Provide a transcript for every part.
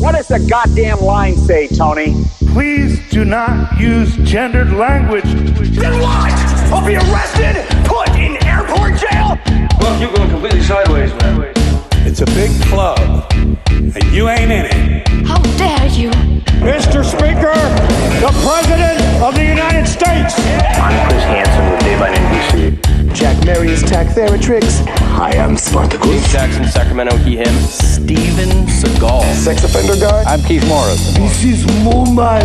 What does the goddamn line say, Tony? Please do not use gendered language. Then what? I'll be arrested, put in airport jail? Look, you're going completely sideways, man. It's a big club, and you ain't in it. How dare you? Mr. Speaker, the President of the United States. I'm Chris Hansen with Dave on NBC. Jack Marius Tack-Theratrix. Hi, I'm Spartacus. Jackson, Sacramento, he, him. Steven Seagal. Sex offender guy. I'm Keith Morris. This is Muammar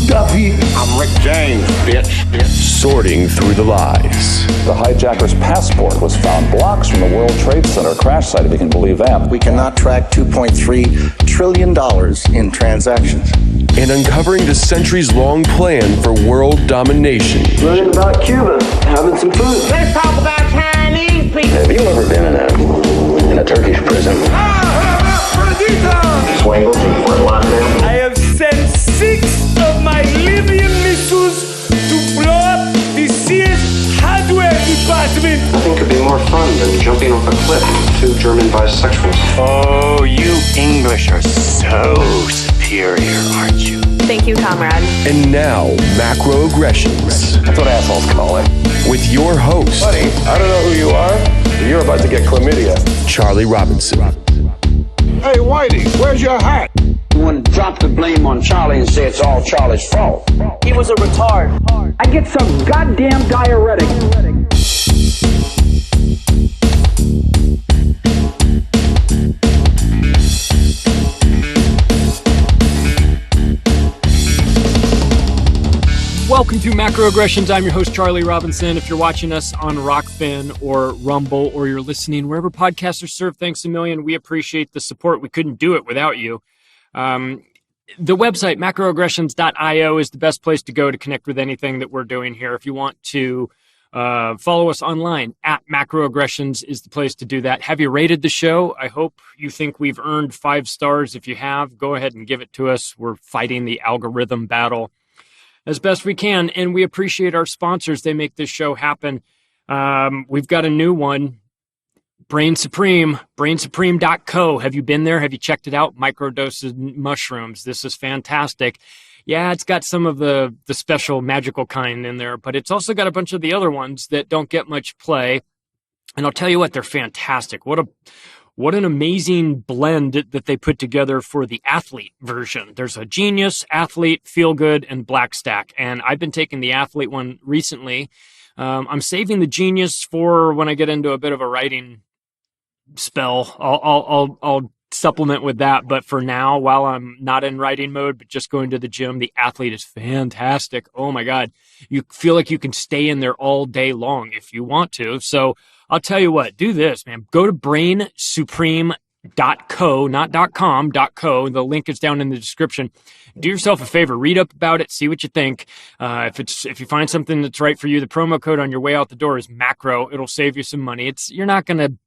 Gaddafi. I'm Rick James, bitch. Sorting through the lies. The hijacker's passport was found blocks from the World Trade Center crash site, if you can believe that. We cannot track $2.3 trillion in transactions. And uncovering the centuries-long plan for world domination. Learning about Cuba, having some food. Let's talk about Chinese people. Have you ever been in a Turkish prison? Swangles and Fort Lauderdale? I have sent 6 of my Libyan missiles to blow up the Sears hardware department. Nothing could be more fun than jumping off a cliff with 2 German bisexuals. Oh, you English are so superior, aren't you? Thank you, comrade. And now, Macroaggressions. That's what assholes call it. With your host, Buddy, I don't know who you are, but you're about to get chlamydia. Charlie Robinson. Hey, Whitey, where's your hat? You want to drop the blame on Charlie and say it's all Charlie's fault. He was a retard. I get some goddamn diuretic. Welcome to Macroaggressions. I'm your host, Charlie Robinson. If you're watching us on Rockfin or Rumble, or you're listening wherever podcasts are served, thanks a million. We appreciate the support. We couldn't do it without you. The website, macroaggressions.io, is the best place to go to connect with anything that we're doing here. If you want to follow us online, at Macroaggressions is the place to do that. Have you rated the show? I hope you think we've earned 5 stars. If you have, go ahead and give it to us. We're fighting the algorithm battle as best we can, and we appreciate our sponsors. They make this show happen. We've got a new one, Brain Supreme, brainsupreme.co. Have you been there? Have you checked it out? Microdoses mushrooms. This is fantastic. Yeah, it's got some of the special magical kind in there, but it's also got a bunch of the other ones that don't get much play. And I'll tell you what, they're fantastic. What an amazing blend that they put together for the athlete version. There's a Genius, Athlete, Feel Good, and Black Stack. And I've been taking the athlete one recently. I'm saving the Genius for when I get into a bit of a writing spell. I'll supplement with that. But for now, while I'm not in writing mode, but just going to the gym, the athlete is fantastic. Oh my God. You feel like you can stay in there all day long if you want to. So I'll tell you what, do this, man. Go to brainsupreme.co, not .com, .co. The link is down in the description. Do yourself a favor, read up about it, see what you think. If you find something that's right for you, the promo code on your way out the door is macro. It'll save you some money. You're not going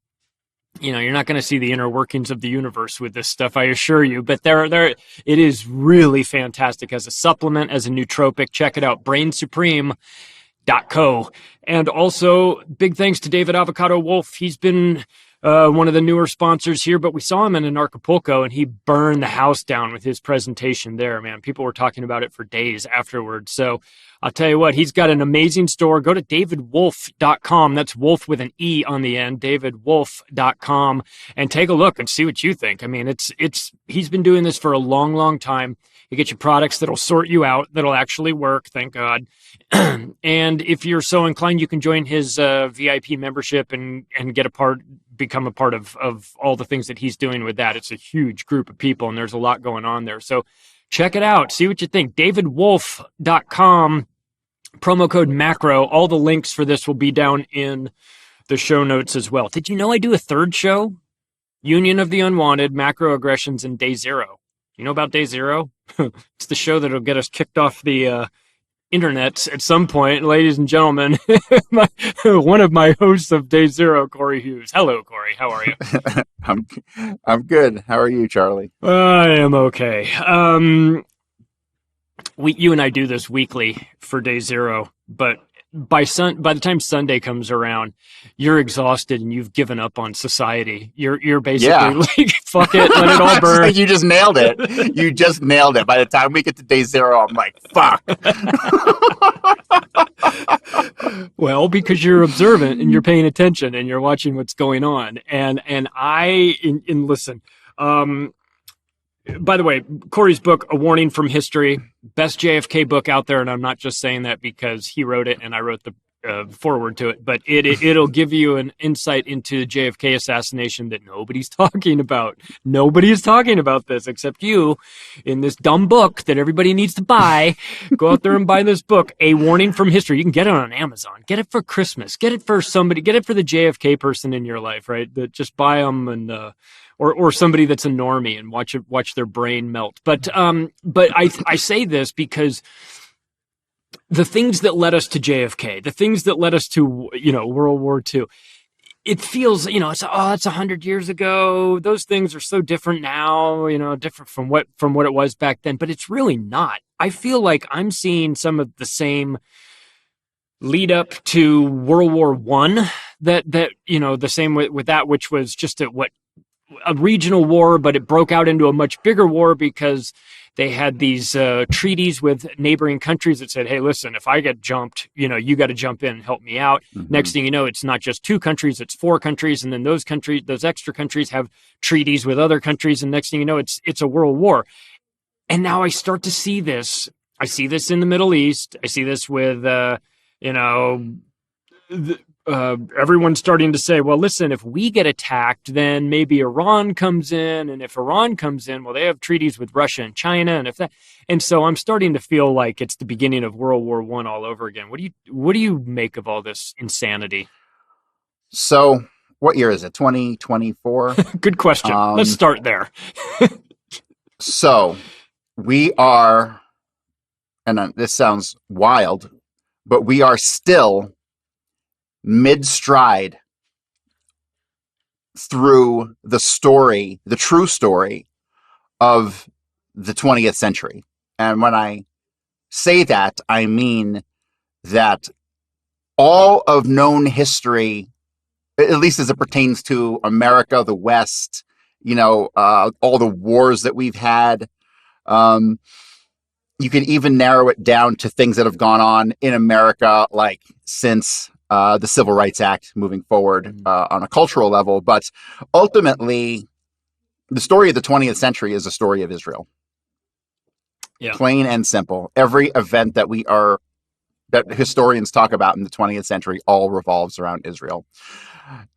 to see the inner workings of the universe with this stuff, I assure you. But it is really fantastic as a supplement, as a nootropic. Check it out, brainsupreme.co. And also, big thanks to David Avocado Wolf. He's been one of the newer sponsors here, but we saw him in Acapulco, and he burned the house down with his presentation there, man. People were talking about it for days afterwards. So I'll tell you what, he's got an amazing store. Go to davidwolf.com. That's Wolf with an E on the end, davidwolf.com, and take a look and see what you think. I mean, he's been doing this for a long, long time. You get your products that'll sort you out, that'll actually work, thank God. And if you're so inclined, you can join his VIP membership and become a part of all the things that he's doing with that. It's a huge group of people, and there's a lot going on there. So check it out. See what you think. davidwolf.com, promo code macro. All the links for this will be down in the show notes as well. Did you know I do a third show? Union of the Unwanted, Macroaggressions, and Day Zero. You know about Day Zero? It's the show that'll get us kicked off the internet at some point. Ladies and gentlemen, one of my hosts of Day Zero, Cory Hughes. Hello, Cory. How are you? I'm good. How are you, Charlie? I am okay. You and I do this weekly for Day Zero, but by the time Sunday comes around, you're exhausted and you've given up on society. You're basically like, fuck it, let it all burn. You just nailed it. You just nailed it. By the time we get to day 0, I'm like, fuck. Well, because you're observant and you're paying attention and you're watching what's going on. And listen, by the way, Cory's book, A Warning from History, best JFK book out there. And I'm not just saying that because he wrote it and I wrote the forward to it, but it'll give you an insight into the JFK assassination that nobody's talking about. Nobody is talking about this except you in this dumb book that everybody needs to buy. Go out there and buy this book, A Warning from History. You can get it on Amazon. Get it for Christmas. Get it for somebody. Get it for the JFK person in your life, right? That just buy them and or somebody that's a normie and watch their brain melt. But I say this because the things that led us to JFK, the things that led us to, World War II, it feels, it's 100 years ago. Those things are so different now, different from what it was back then, but it's really not. I feel like I'm seeing some of the same lead up to World War I that the same with that, which was just a regional war, but it broke out into a much bigger war because they had these treaties with neighboring countries that said, hey, listen, if I get jumped, you got to jump in and help me out. Mm-hmm. Next thing you know, it's not just 2 countries, it's 4 countries. And then those extra countries have treaties with other countries. And next thing you know, it's a world war. And now I start to see this. I see this in the Middle East. I see this with, everyone's starting to say, well, listen, if we get attacked, then maybe Iran comes in. And if Iran comes in, well, they have treaties with Russia and China. And so I'm starting to feel like it's the beginning of World War I all over again. What do you make of all this insanity? So what year is it? 2024? Good question. Let's start there. So we are, and this sounds wild, but we are still mid-stride through the true story of the 20th century. And when I say that, I mean that all of known history, at least as it pertains to America, the West, all the wars that we've had, you can even narrow it down to things that have gone on in America, like since the Civil Rights Act moving forward on a cultural level. But ultimately, the story of the 20th century is a story of Israel. Yeah. Plain and simple. Every event that historians talk about in the 20th century all revolves around Israel.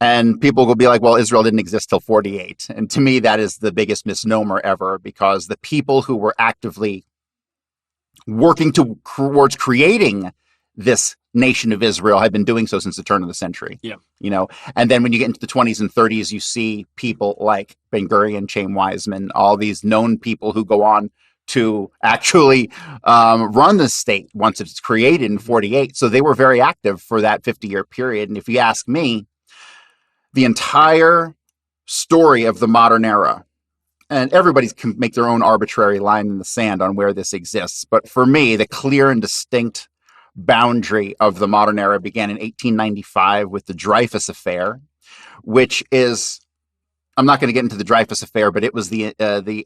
And people will be like, well, Israel didn't exist till 48. And to me, that is the biggest misnomer ever, because the people who were actively working towards creating this nation of Israel had been doing so since the turn of the century. Yeah. And then when you get into the 20s and 30s, you see people like Ben Gurion, Chaim Weizmann, all these known people who go on to actually run the state once it's created in 48. So they were very active for that 50-year period. And if you ask me, the entire story of the modern era, and everybody can make their own arbitrary line in the sand on where this exists, but for me, the clear and distinct boundary of the modern era began in 1895 with the Dreyfus Affair, which is, I'm not going to get into the Dreyfus Affair, but it was the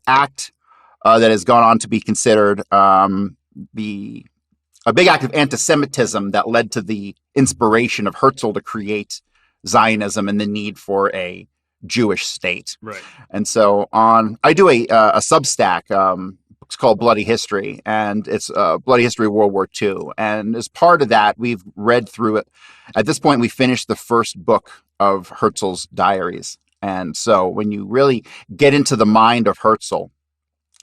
act that has gone on to be considered a big act of anti-Semitism that led to the inspiration of Herzl to create Zionism and the need for a Jewish state. Right. And so I do a Substack. It's called Bloody History, and it's Bloody History of World War II. And as part of that, we've read through it. At this point, we finished the first book of Herzl's diaries. And so when you really get into the mind of Herzl,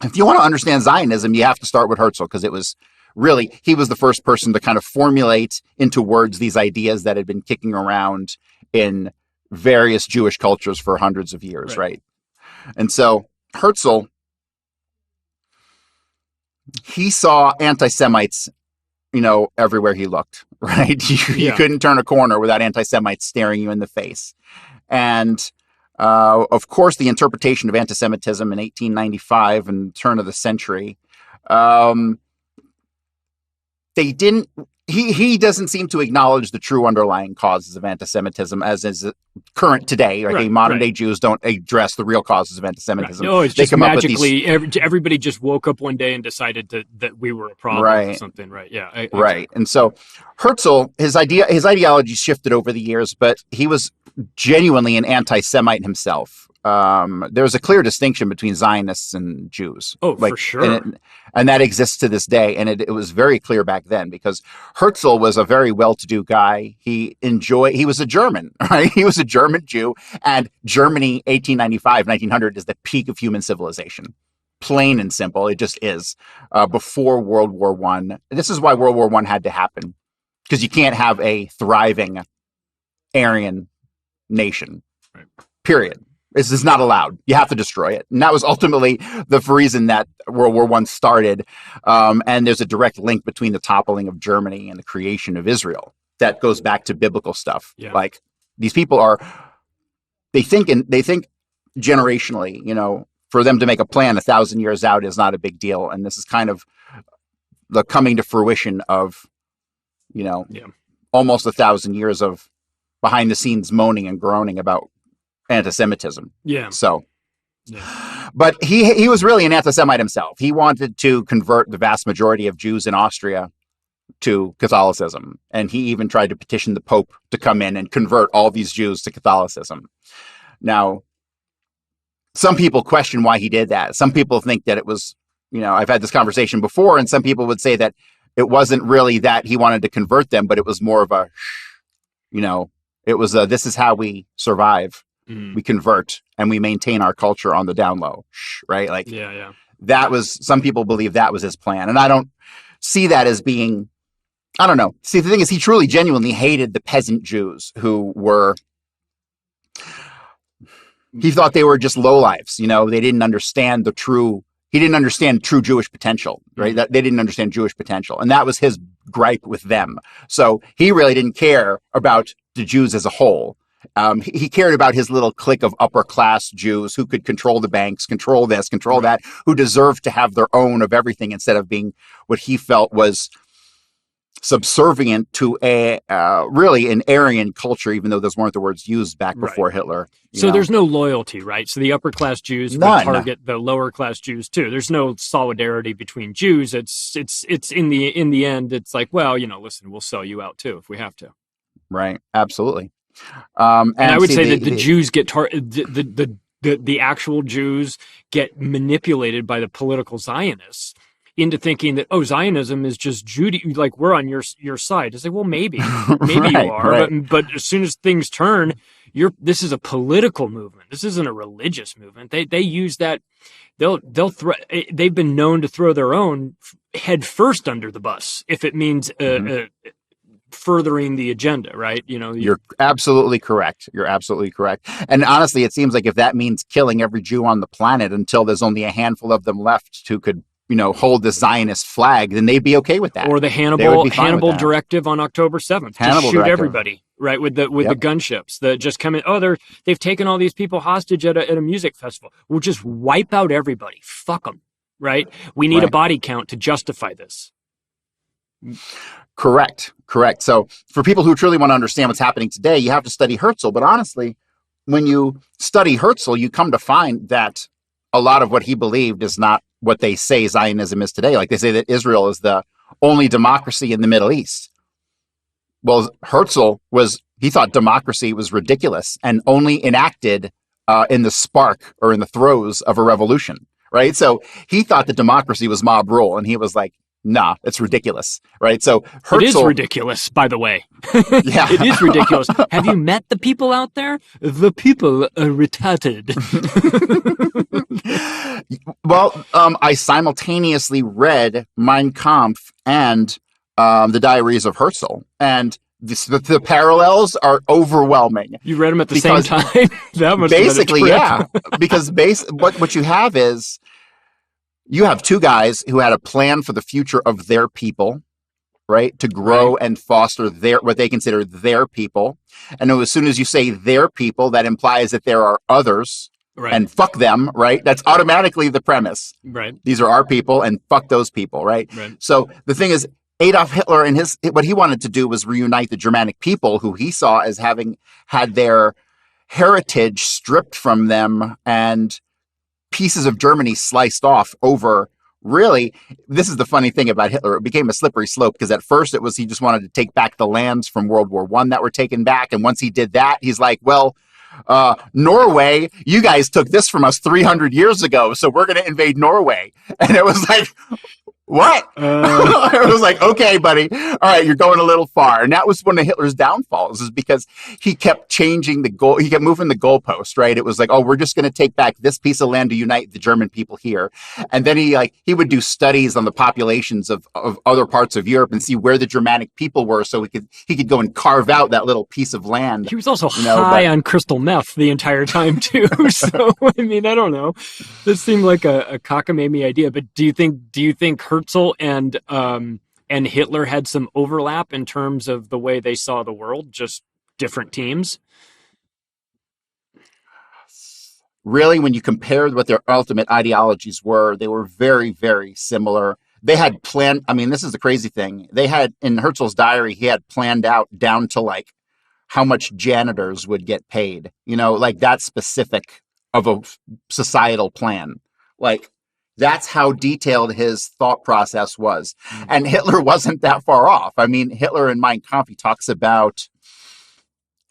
if you want to understand Zionism, you have to start with Herzl, because he was the first person to kind of formulate into words these ideas that had been kicking around in various Jewish cultures for hundreds of years, right? And so Herzl, he saw anti-Semites, everywhere he looked, right? You couldn't turn a corner without anti-Semites staring you in the face. And of course, the interpretation of anti-Semitism in 1895 and turn of the century, they didn't he doesn't seem to acknowledge the true underlying causes of anti-Semitism as is current today. Right? Modern day Jews don't address the real causes of anti-Semitism. Right. No, it's just magically everybody just woke up one day and decided that we were a problem or something. Right. Yeah. Right. And so Herzl, his ideology shifted over the years, but he was genuinely an anti-Semite himself. There's a clear distinction between Zionists and Jews. Oh, for sure. And that exists to this day. And it was very clear back then because Herzl was a very well-to-do guy. He was a German, right? He was a German Jew. And Germany, 1895, 1900 is the peak of human civilization. Plain and simple. It just is. Before World War I. This is why World War I had to happen. Because you can't have a thriving Aryan nation. Right. Period. This is not allowed. You have to destroy it. And that was ultimately the reason that World War I started. And there's a direct link between the toppling of Germany and the creation of Israel. That goes back to biblical stuff. Yeah. Like these people they think generationally, for them to make a plan 1,000 years out is not a big deal. And this is kind of the coming to fruition of, almost 1,000 years of behind the scenes moaning and groaning about anti-Semitism. Yeah. So, but he was really an anti-Semite himself. He wanted to convert the vast majority of Jews in Austria to Catholicism. And he even tried to petition the Pope to come in and convert all these Jews to Catholicism. Now, some people question why he did that. Some people think that it was, I've had this conversation before, and some people would say that it wasn't really that he wanted to convert them, but it was more of a, it was this is how we survive. We convert and we maintain our culture on the down low, right? Like, that was, some people believe that was his plan. And I don't see that as being, I don't know. See, the thing is, he truly, genuinely hated the peasant Jews who were, he thought they were just lowlifes. They didn't understand he didn't understand true Jewish potential, right? That they didn't understand Jewish potential. And that was his gripe with them. So he really didn't care about the Jews as a whole. He cared about his little clique of upper class Jews who could control the banks, control this, control that, who deserved to have their own of everything instead of being what he felt was subservient to really an Aryan culture, even though those weren't the words used back before Hitler. So there's no loyalty, right? So the upper class Jews would target the lower class Jews too. There's no solidarity between Jews. It's in the end, it's like, well, listen, we'll sell you out too if we have to. Right. Absolutely. And I would say that the Jews get the actual Jews get manipulated by the political Zionists into thinking that, Zionism is just Judaism, like we're on your side. It's like, well, maybe you are, but as soon as things turn, this is a political movement. This isn't a religious movement. They use that. They've been known to throw their own head first under the bus if it means furthering the agenda, right? You're absolutely correct. You're absolutely correct. And honestly, it seems like if that means killing every Jew on the planet until there's only a handful of them left who could, hold the Zionist flag, then they'd be okay with that. Or the Hannibal directive on October 7th. Just shoot everybody, right? With the gunships that just come in. They've taken all these people hostage at a music festival. We'll just wipe out everybody. Fuck them, right? We need a body count to justify this. Correct. So for people who truly want to understand what's happening today, you have to study Herzl. But honestly, when you study Herzl, you come to find that a lot of what he believed is not what they say Zionism is today. Like they say that Israel is the only democracy in the Middle East. Well, Herzl he thought democracy was ridiculous and only enacted in the spark or in the throes of a revolution, right? So he thought that democracy was mob rule, and he was like, nah, it's ridiculous, right? So Herzl, it is ridiculous, by the way. Yeah. It is ridiculous. Have you met the people out there? The people are retarded. Well, I simultaneously read Mein Kampf and the Diaries of Herzl, and the parallels are overwhelming. You read them at the same time? That must basically, yeah. Because what you have is, you have two guys who had a plan for the future of their people, right? To grow and foster what they consider their people. And as soon as you say their people, that implies that there are others and fuck them, right? That's automatically the premise. Right. These are our people and fuck those people, right? Right. So the thing is, Adolf Hitler and what he wanted to do was reunite the Germanic people, who he saw as having had their heritage stripped from them and pieces of Germany sliced off over. Really, this is the funny thing about Hitler. It became a slippery slope because at first it was he just wanted to take back the lands from World War I that were taken back. And once he did that, he's like, well, Norway, you guys took this from us 300 years ago, so we're going to invade Norway. And it was like, what? It was like, okay, buddy. All right, you're going a little far. And that was one of Hitler's downfalls, is because he kept changing the goal. He kept moving the goalpost, right? It was like, oh, we're just going to take back this piece of land to unite the German people here. And then he would do studies on the populations of other parts of Europe and see where the Germanic people were, so he could go and carve out that little piece of land. He was also high on crystal meth the entire time too. So I mean, I don't know. This seemed like a cockamamie idea. But do you think Herzl and Hitler had some overlap in terms of the way they saw the world, just different teams? Really, when you compare what their ultimate ideologies were, they were very, very similar. They had planned, I mean, this is the crazy thing. They had, in Herzl's diary, he had planned out down to like how much janitors would get paid, like that specific of a societal plan. Like, that's how detailed his thought process was. And Hitler wasn't that far off. I mean, Hitler in Mein Kampf, he talks about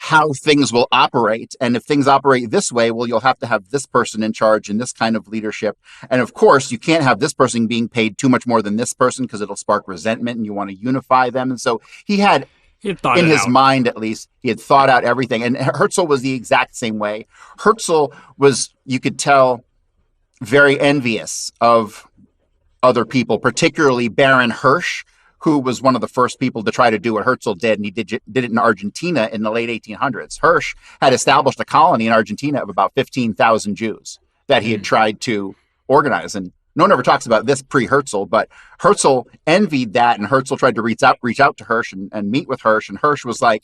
how things will operate. And if things operate this way, well, you'll have to have this person in charge and this kind of leadership. And of course, you can't have this person being paid too much more than this person because it'll spark resentment and you want to unify them. And so he had in his mind, at least, he had thought out everything. And Herzl was the exact same way. Herzl was, you could tell, very envious of other people, particularly Baron Hirsch, who was one of the first people to try to do what Herzl did, and he did it in Argentina in the late 1800s. Hirsch had established a colony in Argentina of about 15,000 Jews that he had tried to organize, and no one ever talks about this pre-Herzl, but Herzl envied that, and Herzl tried to reach out to Hirsch and meet with Hirsch, and Hirsch was like,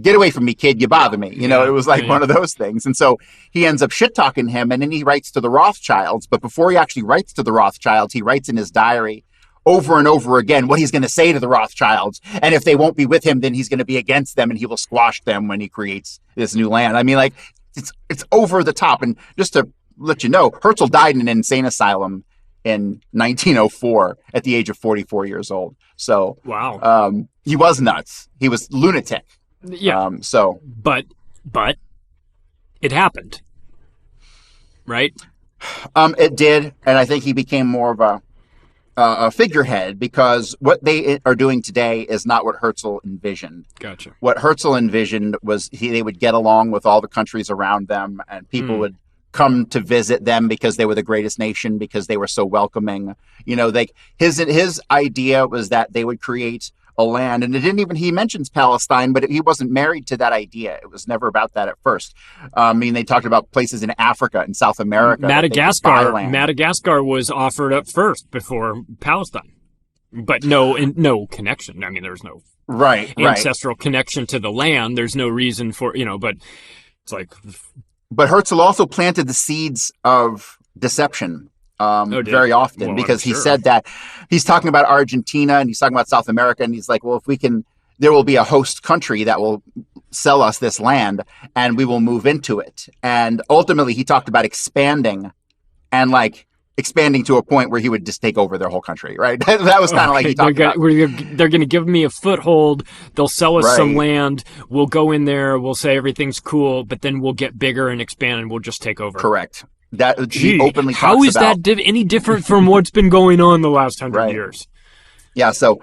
get away from me, kid, you bother me. It was like one of those things. And so he ends up shit-talking him, and then he writes to the Rothschilds. But before he actually writes to the Rothschilds, he writes in his diary over and over again what he's going to say to the Rothschilds. And if they won't be with him, then he's going to be against them, and he will squash them when he creates this new land. I mean, like, it's over the top. And just to let you know, Herzl died in an insane asylum in 1904 at the age of 44 years old. So wow, he was nuts. He was lunatic. Yeah. But it happened, right? It did, and I think he became more of a figurehead, because what they are doing today is not what Herzl envisioned. Gotcha. What Herzl envisioned was they would get along with all the countries around them, and people would come to visit them because they were the greatest nation, because they were so welcoming. His idea was that they would create a land, and he mentions Palestine, but he wasn't married to that idea. It was never about that at first. I mean, they talked about places in Africa and South America. Madagascar was offered up first before Palestine, but no connection. I mean, there's no ancestral connection to the land. There's no reason for, but it's like. But Herzl also planted the seeds of deception very often, because he said that he's talking about Argentina and he's talking about South America, and he's like, well, if we can, there will be a host country that will sell us this land and we will move into it. And ultimately he talked about expanding to a point where he would just take over their whole country, right? That was kind of like he talked about. They're going to give me a foothold. They'll sell us some land. We'll go in there. We'll say everything's cool, but then we'll get bigger and expand, and we'll just take over. Correct. That he openly talks how is about. That any different from what's been going on the last 100 years? Yeah, so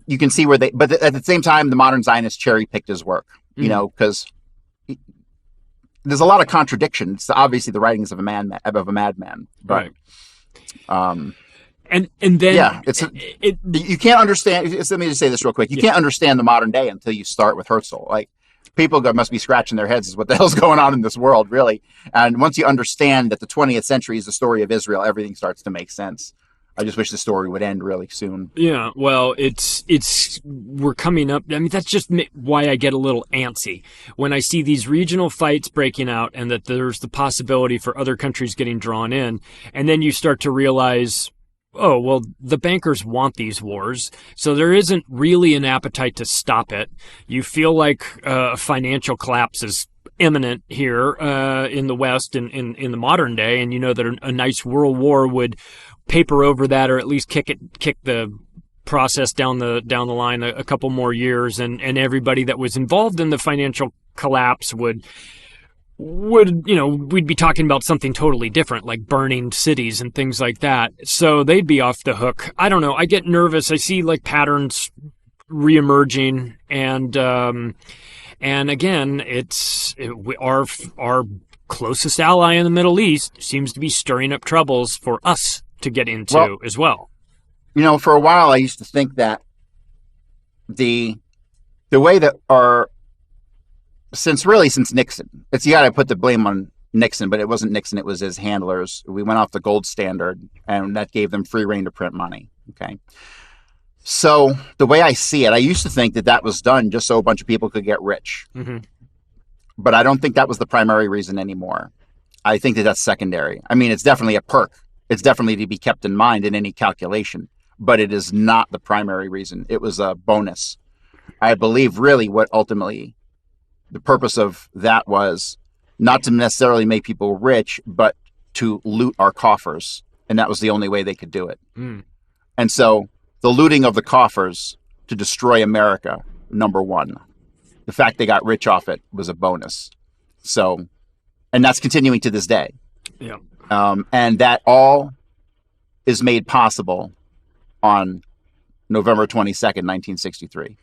you can see where but at the same time, the modern Zionists cherry-picked his work, because there's a lot of contradiction. It's obviously the writings of a madman, but, and then you can't understand. Let me just say this real quick. You can't understand the modern day until you start with Herzl. Like, people must be scratching their heads as what the hell's going on in this world, really. And once you understand that the 20th century is the story of Israel, everything starts to make sense. I just wish the story would end really soon. Yeah, well, we're coming up. I mean, that's just why I get a little antsy when I see these regional fights breaking out, and that there's the possibility for other countries getting drawn in. And then you start to realize oh, well, the bankers want these wars, so there isn't really an appetite to stop it. You feel like a financial collapse is imminent here in the West in the modern day, and you know that a nice world war would paper over that, or at least kick the process down the line a couple more years, and everybody that was involved in the financial collapse would we'd be talking about something totally different, like burning cities and things like that. So they'd be off the hook. I don't know. I get nervous. I see like patterns reemerging, and again, our closest ally in the Middle East seems to be stirring up troubles for us to get into as well. You know, for a while, I used to think that the way that since Nixon, you got to put the blame on Nixon, but it wasn't Nixon, it was his handlers. We went off the gold standard, and that gave them free rein to print money. Okay. So the way I see it, I used to think that was done just so a bunch of people could get rich. Mm-hmm. But I don't think that was the primary reason anymore. I think that's secondary. I mean, it's definitely a perk. It's definitely to be kept in mind in any calculation, but it is not the primary reason. It was a bonus. I believe really what ultimately the purpose of that was not to necessarily make people rich, but to loot our coffers. And that was the only way they could do it. Mm. And so the looting of the coffers to destroy America, number one. The fact they got rich off it was a bonus. So, and that's continuing to this day. Yeah. And that all is made possible on November 22nd, 1963,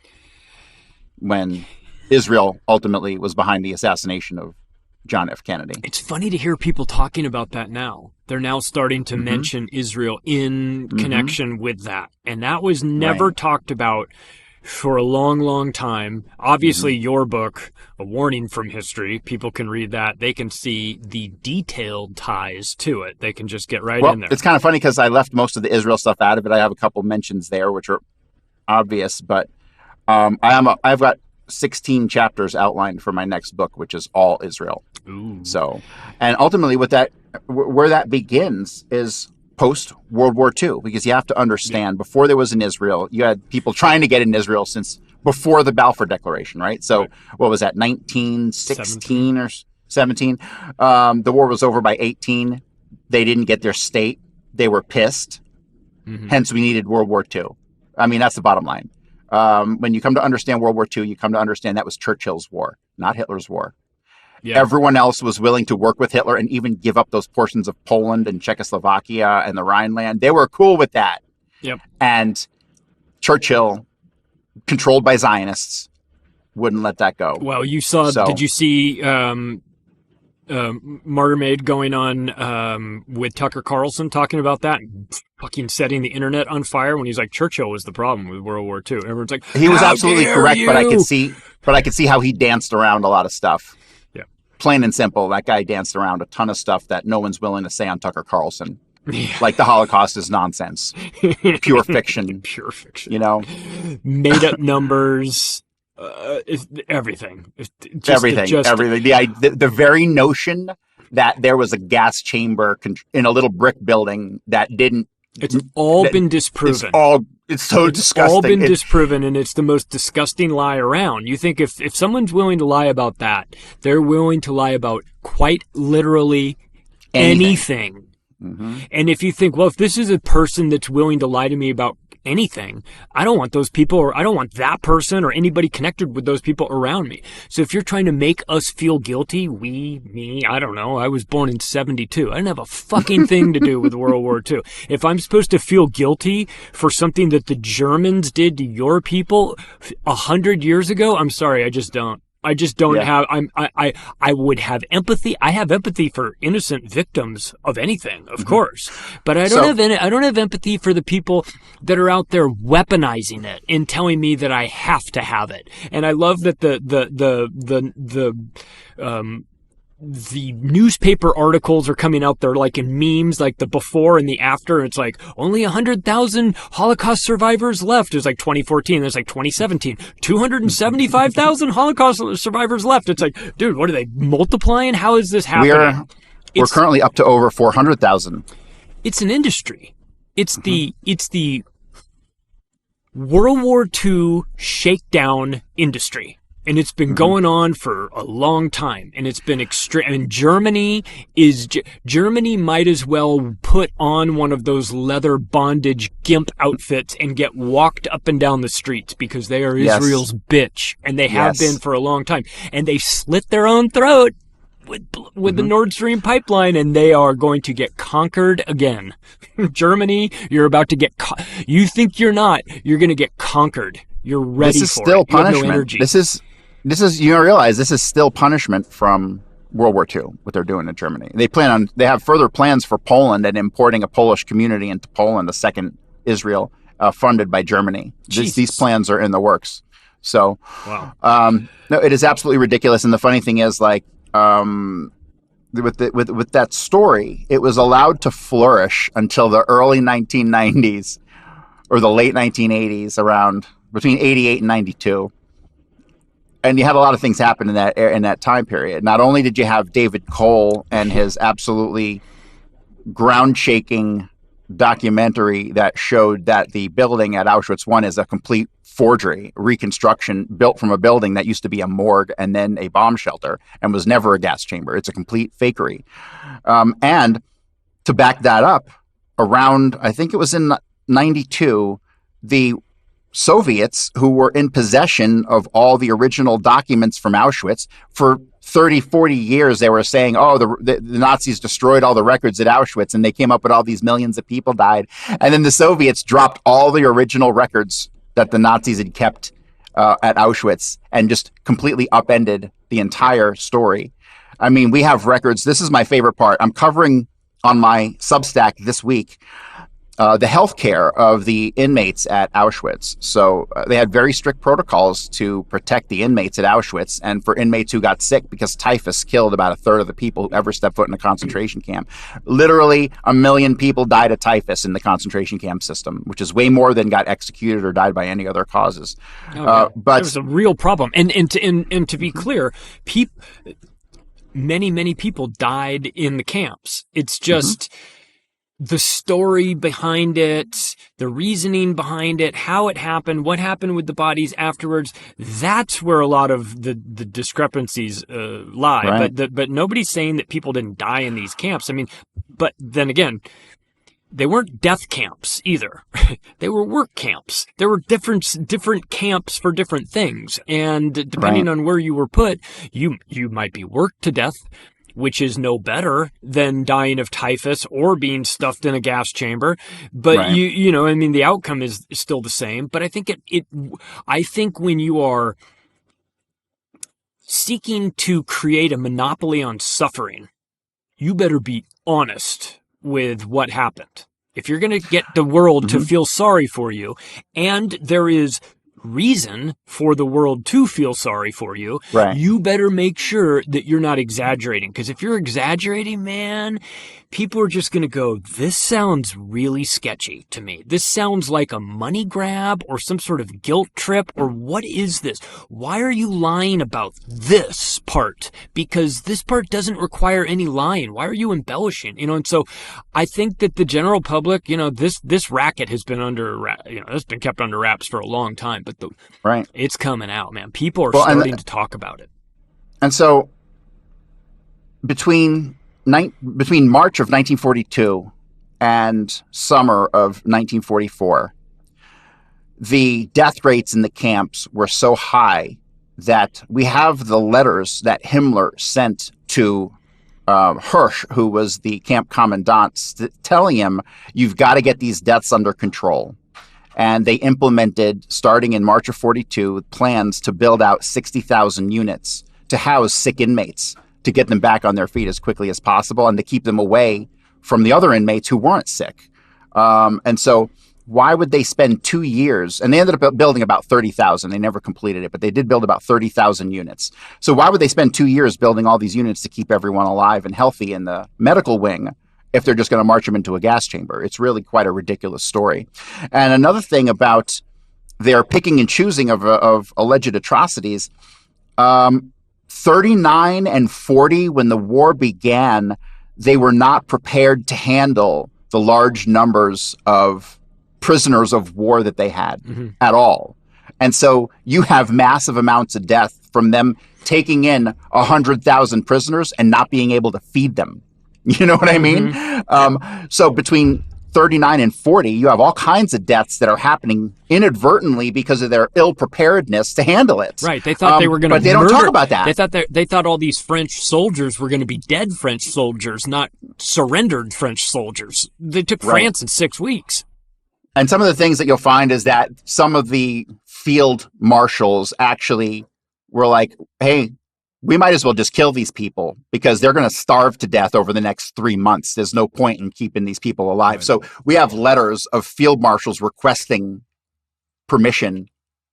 when Israel ultimately was behind the assassination of John F. Kennedy. It's funny to hear people talking about that now. They're now starting to mention Israel in connection with that. And that was never talked about for a long, long time. Obviously, your book, A Warning from History, people can read that. They can see the detailed ties to it. They can just get right in there. It's kind of funny because I left most of the Israel stuff out of it. I have a couple mentions there, which are obvious, but I've got 16 chapters outlined for my next book, which is all Israel. Ooh. So, and ultimately where that begins is post World War II, because you have to understand before there was an Israel, you had people trying to get in Israel since before the Balfour Declaration, right? So what was that, 1916 or 17? The war was over by 18. They didn't get their state. They were pissed. Mm-hmm. Hence, we needed World War II. I mean, that's the bottom line. When you come to understand World War II, you come to understand that was Churchill's war, not Hitler's war. Yeah. Everyone else was willing to work with Hitler and even give up those portions of Poland and Czechoslovakia and the Rhineland. They were cool with that. Yep. And Churchill, controlled by Zionists, wouldn't let that go. Well, you saw, did you see Martyr Maid going on with Tucker Carlson talking about that, fucking setting the internet on fire when he's like, Churchill was the problem with World War II. Everyone's like, he was absolutely correct, but I could see how he danced around a lot of stuff. Yeah. Plain and simple, that guy danced around a ton of stuff that no one's willing to say on Tucker Carlson. Like the Holocaust is nonsense. Pure fiction. Pure fiction. You know? Made up numbers. Everything. Everything. The very notion that there was a gas chamber in a little brick building that didn't. It's all been disproven. It's so disgusting. It's all been disproven, and it's the most disgusting lie around. You think if someone's willing to lie about that, they're willing to lie about quite literally anything. Mm-hmm. And if you think, well, if this is a person that's willing to lie to me about anything, I don't want those people, or I don't want that person or anybody connected with those people around me. So if you're trying to make us feel guilty, me, I don't know. I was born in 72. I didn't have a fucking thing to do with World War II. If I'm supposed to feel guilty for something that the Germans did to your people 100 years ago, I'm sorry, I just don't. I just don't have. I would have empathy. I have empathy for innocent victims of anything, of course, but I don't have empathy for the people that are out there weaponizing it and telling me that I have to have it. And I love that the newspaper articles are coming out there like in memes, like the before and the after. It's like only 100,000 Holocaust survivors left. It's like 2014. There's like 2017, 275,000 Holocaust survivors left. It's like, dude, what are they multiplying? How is this happening? We're currently up to over 400,000. It's an industry. It's the World War II shakedown industry. And it's been going on for a long time, and it's been extreme. And Germany might as well put on one of those leather bondage gimp outfits and get walked up and down the streets, because they are Israel's bitch, and they have been for a long time. And they slit their own throat with the Nord Stream pipeline, and they are going to get conquered again. Germany, you're about to get. You think you're not? You're going to get conquered. You're ready for it. This is still punishment. No energy. This is you realize this is still punishment from World War II, what they're doing in Germany. They have further plans for Poland and importing a Polish community into Poland, the second Israel, funded by Germany. These plans are in the works. So, wow. No, it is absolutely ridiculous. And the funny thing is, like, with that story, it was allowed to flourish until the early 1990s or the late 1980s, around between 88 and 92. And you had a lot of things happen in that time period. Not only did you have David Cole and his absolutely ground-shaking documentary that showed that the building at Auschwitz I is a complete forgery, reconstruction built from a building that used to be a morgue and then a bomb shelter and was never a gas chamber. It's a complete fakery. And to back that up, around, I think it was in 92, the Soviets, who were in possession of all the original documents from Auschwitz for 30, 40 years, they were saying, oh, the Nazis destroyed all the records at Auschwitz, and they came up with all these millions of people died. And then the Soviets dropped all the original records that the Nazis had kept at Auschwitz and just completely upended the entire story. I mean, we have records. This is my favorite part. I'm covering on my Substack this week the healthcare of the inmates at Auschwitz. So they had very strict protocols to protect the inmates at Auschwitz, and for inmates who got sick, because typhus killed about a third of the people who ever stepped foot in a concentration camp. Literally 1 million people died of typhus in the concentration camp system, which is way more than got executed or died by any other causes. But it was a real problem. And to be clear, many people died in the camps. It's just the story behind it, the reasoning behind it, how it happened, what happened with the bodies afterwards. That's where a lot of the discrepancies lie. Right. But nobody's saying that people didn't die in these camps. I mean, but then again, they weren't death camps either. They were work camps. There were different camps for different things. And depending on where you were put, you might be worked to death, which is no better than dying of typhus or being stuffed in a gas chamber. But you know, I mean, the outcome is still the same. But I think I think when you are seeking to create a monopoly on suffering, you better be honest with what happened. If you're going to get the world to feel sorry for you, and there is reason for the world to feel sorry for you, you better make sure that you're not exaggerating. Because if you're exaggerating, man, people are just going to go, this sounds really sketchy to me. This sounds like a money grab or some sort of guilt trip, or what is this? Why are you lying about this part? Because this part doesn't require any lying. Why are you embellishing? You know, and so I think that the general public, you know, this racket has been it's been kept under wraps for a long time, but it's coming out, man. People are starting to talk about it. And so between March of 1942 and summer of 1944, the death rates in the camps were so high that we have the letters that Himmler sent to Hirsch, who was the camp commandant, telling him, you've got to get these deaths under control. And they implemented, starting in March of 42, plans to build out 60,000 units to house sick inmates, to get them back on their feet as quickly as possible and to keep them away from the other inmates who weren't sick. And so why would they spend 2 years? And they ended up building about 30,000. They never completed it, but they did build about 30,000 units. So why would they spend 2 years building all these units to keep everyone alive and healthy in the medical wing if they're just going to march them into a gas chamber? It's really quite a ridiculous story. And another thing about their picking and choosing of alleged atrocities, 39 and 40, when the war began, they were not prepared to handle the large numbers of prisoners of war that they had at all. And so you have massive amounts of death from them taking in 100,000 prisoners and not being able to feed them. You know what I mean? So between 39 and 40, you have all kinds of deaths that are happening inadvertently because of their ill preparedness to handle it. Right. They thought they were going to But they don't talk about that. They thought all these French soldiers were going to be dead French soldiers, not surrendered French soldiers. They took France in 6 weeks. And some of the things that you'll find is that some of the field marshals actually were like, hey, we might as well just kill these people because they're going to starve to death over the next 3 months. There's no point in keeping these people alive. Right. So we have letters of field marshals requesting permission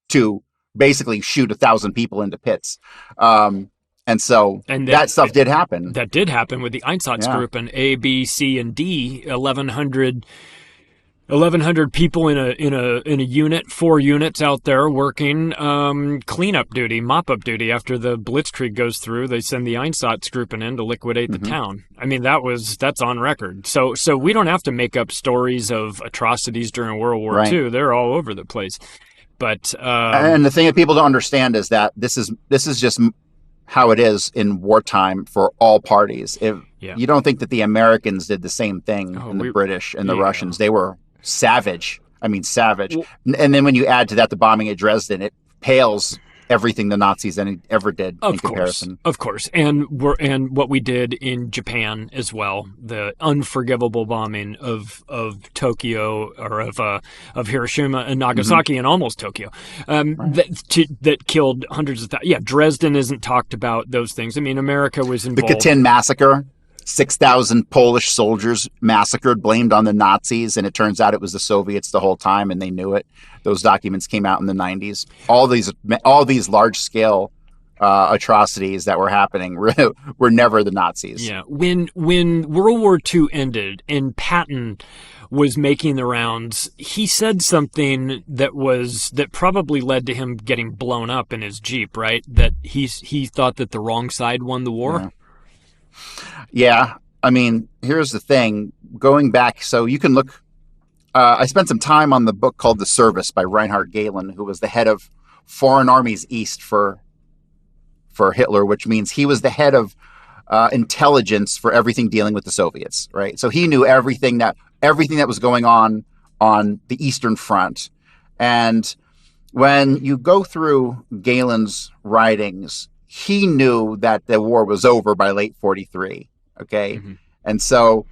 to basically shoot 1,000 people into pits. And that stuff did happen. That did happen with the Einsatzgruppe and A, B, C, and D, 1,100 people in a unit, 4 units out there working cleanup duty, mop-up duty. After the Blitzkrieg goes through, they send the Einsatzgruppen in to liquidate the town. I mean, that's on record. So we don't have to make up stories of atrocities during World War II. They're all over the place. But and the thing that people don't understand is that this is just how it is in wartime for all parties. If you don't think that the Americans did the same thing, and the British and the Russians, they were savage. I mean, savage. And then when you add to that the bombing at Dresden, it pales everything the Nazis ever did in comparison. Of course. And what we did in Japan as well, the unforgivable bombing of Tokyo or of Hiroshima and Nagasaki and almost Tokyo, that killed hundreds of thousands. Yeah, Dresden isn't talked about, those things. I mean, America was involved. The Katyn massacre. 6,000 Polish soldiers massacred, blamed on the Nazis, and it turns out it was the Soviets the whole time, and they knew it. Those documents came out in the 90s. All these large-scale atrocities that were happening were never the Nazis. Yeah. When World War II ended and Patton was making the rounds, he said something that probably led to him getting blown up in his Jeep, right? That he thought that the wrong side won the war. Yeah. I mean, here's the thing. Going back, so you can look. I spent some time on the book called The Service by Reinhard Gehlen, who was the head of Foreign Armies East for Hitler, which means he was the head of intelligence for everything dealing with the Soviets, right? So he knew everything that was going on the Eastern Front. And when you go through Gehlen's writings, he knew that the war was over by late 43. Okay. And so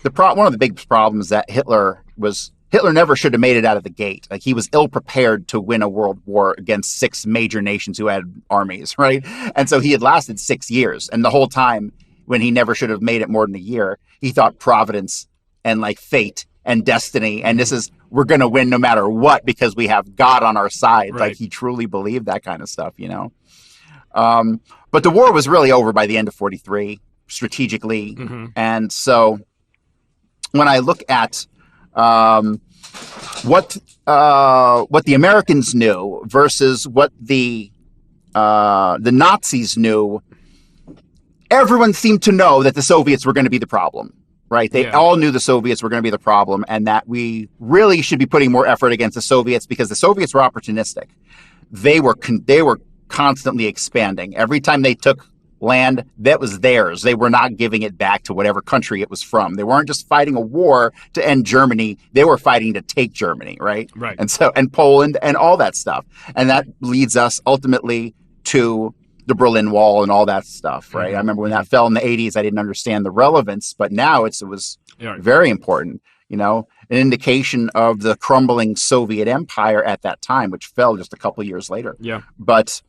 one of the big problems that Hitler never should have made it out of the gate. Like, he was ill prepared to win a world war against 6 major nations who had armies. Right. And so he had lasted 6 years. And the whole time, when he never should have made it more than a year, he thought providence and like fate and destiny. And we're going to win no matter what, because we have God on our side. Right. Like, he truly believed that kind of stuff, you know? But the war was really over by the end of 43 strategically. And so when I look at what the Americans knew versus what the Nazis knew, everyone seemed to know that the Soviets were going to be the problem, right? They all knew the Soviets were going to be the problem, and that we really should be putting more effort against the Soviets, because the Soviets were opportunistic. They were constantly expanding. Every time they took land that was theirs, they were not giving it back to whatever country it was from. They weren't just fighting a war to end Germany. They were fighting to take Germany, right? Right. And Poland and all that stuff. And that leads us ultimately to the Berlin Wall and all that stuff, right? I remember when that fell in the 80s, I didn't understand the relevance, but now it was very important, you know, an indication of the crumbling Soviet Empire at that time, which fell just a couple of years later. Yeah. But,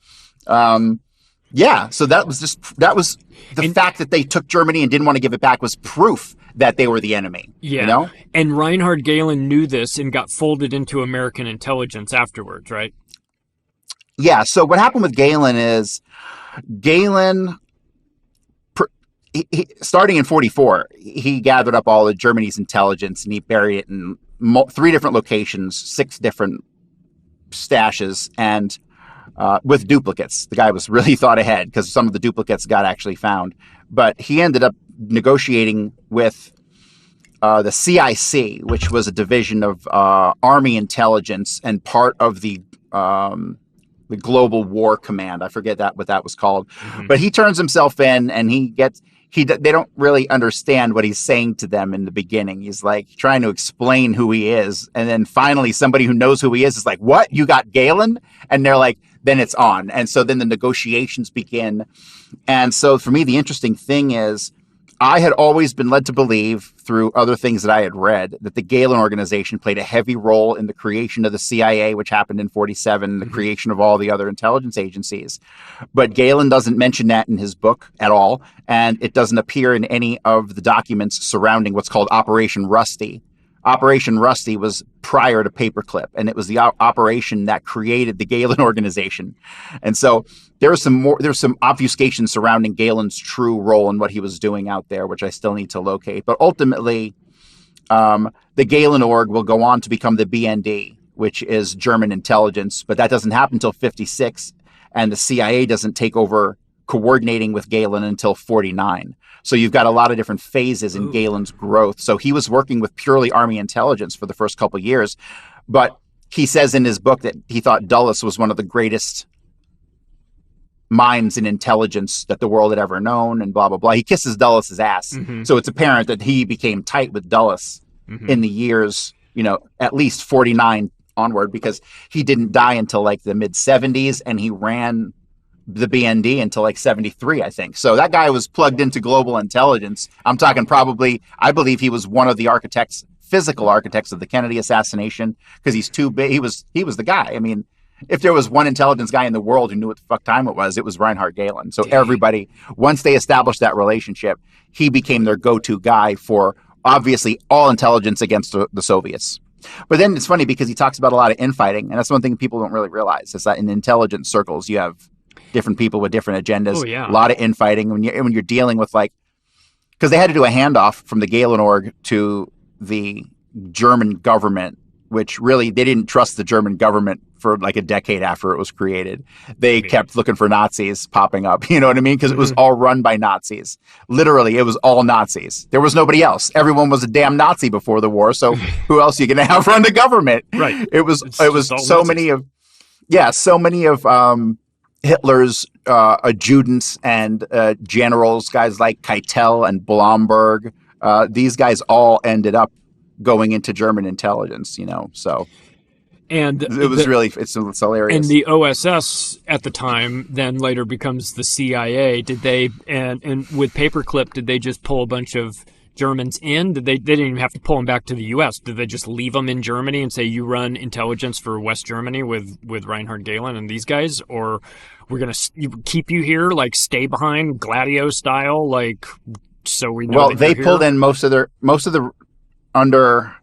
so that was the fact that they took Germany and didn't want to give it back was proof that they were the enemy. Yeah. You know? And Reinhard Gehlen knew this and got folded into American intelligence afterwards, right? Yeah. So what happened with Gehlen is starting in 44, he gathered up all of Germany's intelligence and he buried it in 3 different locations, 6 different stashes, and with duplicates. The guy was really thought ahead, because some of the duplicates got actually found. But he ended up negotiating with the CIC, which was a division of Army intelligence and part of the Global War Command. I forget what that was called. But he turns himself in, and they don't really understand what he's saying to them in the beginning. He's like trying to explain who he is. And then finally somebody who knows who he is like, what? You got Galen? And they're like, then it's on. And so then the negotiations begin. And so for me, the interesting thing is I had always been led to believe through other things that I had read that the Galen organization played a heavy role in the creation of the CIA, which happened in 1947, the creation of all the other intelligence agencies. But Galen doesn't mention that in his book at all, and it doesn't appear in any of the documents surrounding what's called Operation Rusty. Operation Rusty was prior to Paperclip, and it was the operation that created the Galen organization. And so there's some obfuscation surrounding Galen's true role and what he was doing out there, which I still need to locate. But ultimately, the Galen org will go on to become the BND, which is German intelligence, but that doesn't happen until 1956, and the CIA doesn't take over coordinating with Galen until 1949. So you've got a lot of different phases in Galen's growth. So he was working with purely Army intelligence for the first couple of years, but he says in his book that he thought Dulles was one of the greatest minds in intelligence that the world had ever known, and blah, blah, blah. He kisses Dulles' ass. So it's apparent that he became tight with Dulles in the years, at least 1949 onward, because he didn't die until like the mid-70s, and he ran the BND until like 1973, I think. So that guy was plugged into global intelligence. I'm talking probably, I believe he was one of the physical architects of the Kennedy assassination, because he's too big. He was the guy. I mean, if there was one intelligence guy in the world who knew what the fuck time it was Reinhard Galen. So everybody, once they established that relationship, he became their go-to guy for obviously all intelligence against the Soviets. But then it's funny because he talks about a lot of infighting, and that's one thing people don't really realize, is that in intelligence circles, you have different people with different agendas, a lot of infighting when you're dealing with, like, because they had to do a handoff from the Galen org to the German government, which really they didn't trust the German government for like a decade after it was created. They kept looking for Nazis popping up, you know what I mean? Because it was all run by Nazis. Literally, it was all Nazis. There was nobody else. Everyone was a damn Nazi before the war. So who else are you going to have run the government? Right. It was so many of Hitler's adjutants and generals, guys like Keitel and Blomberg, these guys all ended up going into German intelligence, so. And it's hilarious. And the OSS at the time then later becomes the CIA. Did they, and with Paperclip, did they just pull a bunch of Germans in? They didn't even have to pull them back to the U.S. Did they just leave them in Germany and say, you run intelligence for West Germany with Reinhard Galen and these guys? Or we're going to keep you here, like stay behind Gladio style, like, so we know. Well, they pulled in most of the under.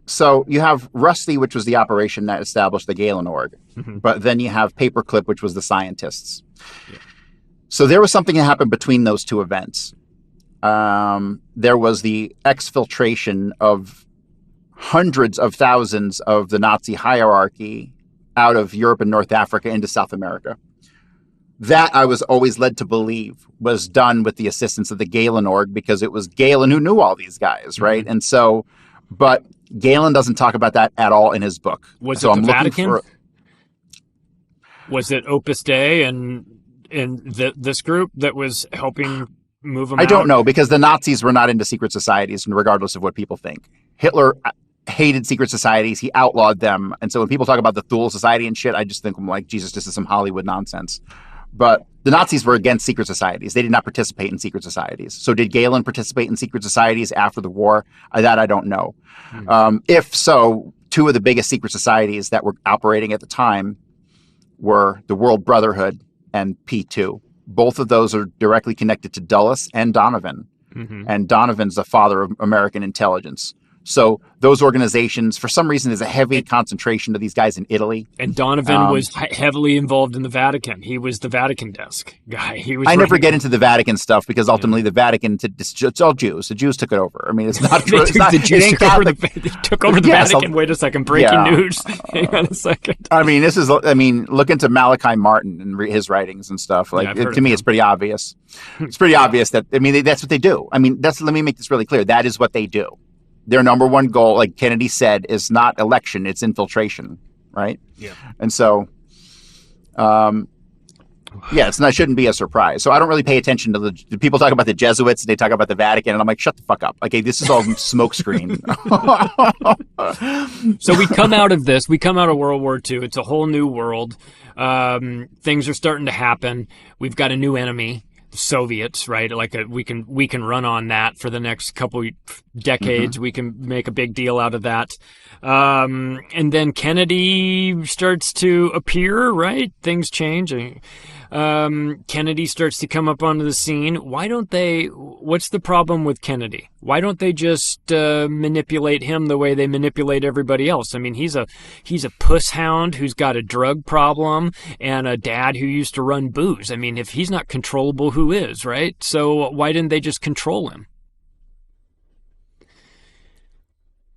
So you have Rusty, which was the operation that established the Galen org, but then you have Paperclip, which was the scientists. Yeah. So there was something that happened between those two events. There was the exfiltration of hundreds of thousands of the Nazi hierarchy out of Europe and North Africa into South America. That I was always led to believe was done with the assistance of the Galen org, because it was Galen who knew all these guys, right? And so, but Galen doesn't talk about that at all in his book. Was it the Vatican? Was it Opus Dei and this group that was helping move them I don't know, because the Nazis were not into secret societies, regardless of what people think. Hitler hated secret societies. He outlawed them. And so when people talk about the Thule Society and shit, I just think I'm like, Jesus, this is some Hollywood nonsense. But the Nazis were against secret societies. They did not participate in secret societies. So did Galen participate in secret societies after the war? That I don't know. If so, two of the biggest secret societies that were operating at the time were the World Brotherhood and P2. Both of those are directly connected to Dulles and Donovan. And Donovan's the father of American intelligence. So those organizations, for some reason, there's a heavy concentration of these guys in Italy. And Donovan was heavily involved in the Vatican. He was the Vatican desk guy. I never get into the Vatican stuff, because ultimately the Vatican, it's all Jews. The Jews took it over. I mean, it's not true. The Jews took over the Vatican. Wait a second. Breaking news. Hang on a second. I mean, look into Malachi Martin and his writings and stuff. Like, to me, it's pretty obvious. It's pretty obvious that, that's what they do. I mean, let me make this really clear. That is what they do. their number one goal, like Kennedy said, is not election, it's infiltration, right? Yeah. And so, it shouldn't be a surprise. So I don't really pay attention to the people talk about the Jesuits and they talk about the Vatican, and I'm like, shut the fuck up. Okay, this is all smokescreen. So we come out of this. We come out of World War II. It's a whole new world. Things are starting to happen. We've got a new enemy, the Soviets, right? Like we can run on that for the next couple decades. We can make a big deal out of that. And then Kennedy starts to appear, right? Things change. Kennedy starts to come up onto the scene. What's the problem with Kennedy? Why don't they just manipulate him the way they manipulate everybody else? I mean, he's a puss hound who's got a drug problem and a dad who used to run booze. I mean, if he's not controllable, who is, right? So why didn't they just control him?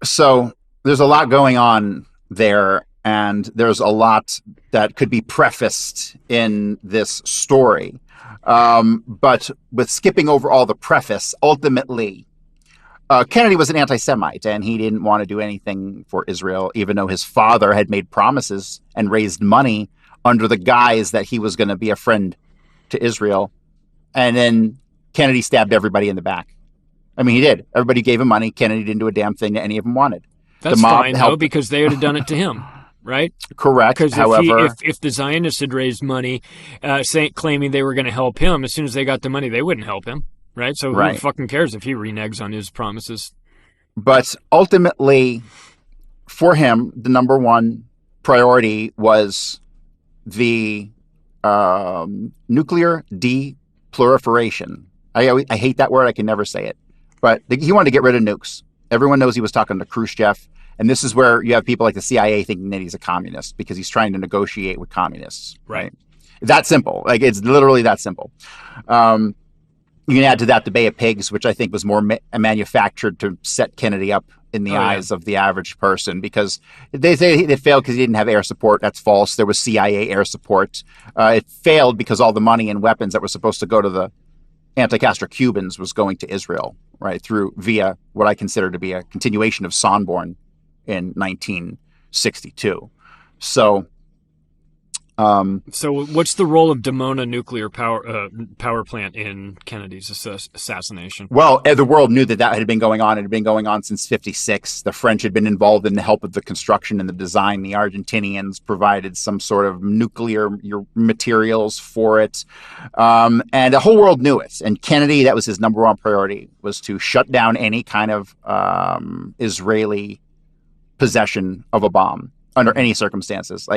So there's a lot going on there, and there's a lot that could be prefaced in this story. But with skipping over all the preface, ultimately, Kennedy was an anti-Semite, and he didn't want to do anything for Israel, even though his father had made promises and raised money under the guise that he was going to be a friend to Israel. And then Kennedy stabbed everybody in the back. I mean, he did. Everybody gave him money. Kennedy didn't do a damn thing that any of them wanted. That's fine, though, because they would have done it to him, right? Correct. Because however, if the Zionists had raised money, claiming they were going to help him, as soon as they got the money, they wouldn't help him, right? So who fucking cares if he reneges on his promises? But ultimately, for him, the number one priority was the nuclear deproliferation. I hate that word. I can never say it. But he wanted to get rid of nukes. Everyone knows he was talking to Khrushchev. And this is where you have people like the CIA thinking that he's a communist because he's trying to negotiate with communists. Right. That simple. Like, it's literally that simple. You can add to that the Bay of Pigs, which I think was more manufactured to set Kennedy up in the eyes of the average person, because they say it failed because he didn't have air support. That's false. There was CIA air support. It failed because all the money and weapons that were supposed to go to the anti-Castro Cubans was going to Israel, right, via what I consider to be a continuation of Sonborn in 1962. So what's the role of Dimona nuclear power plant in Kennedy's assassination? Well, the world knew that had been going on. It had been going on since 1956. The French had been involved in the help of the construction and the design. The Argentinians provided some sort of nuclear materials for it. And the whole world knew it. And Kennedy, that was his number one priority, was to shut down any kind of Israeli possession of a bomb under any circumstances.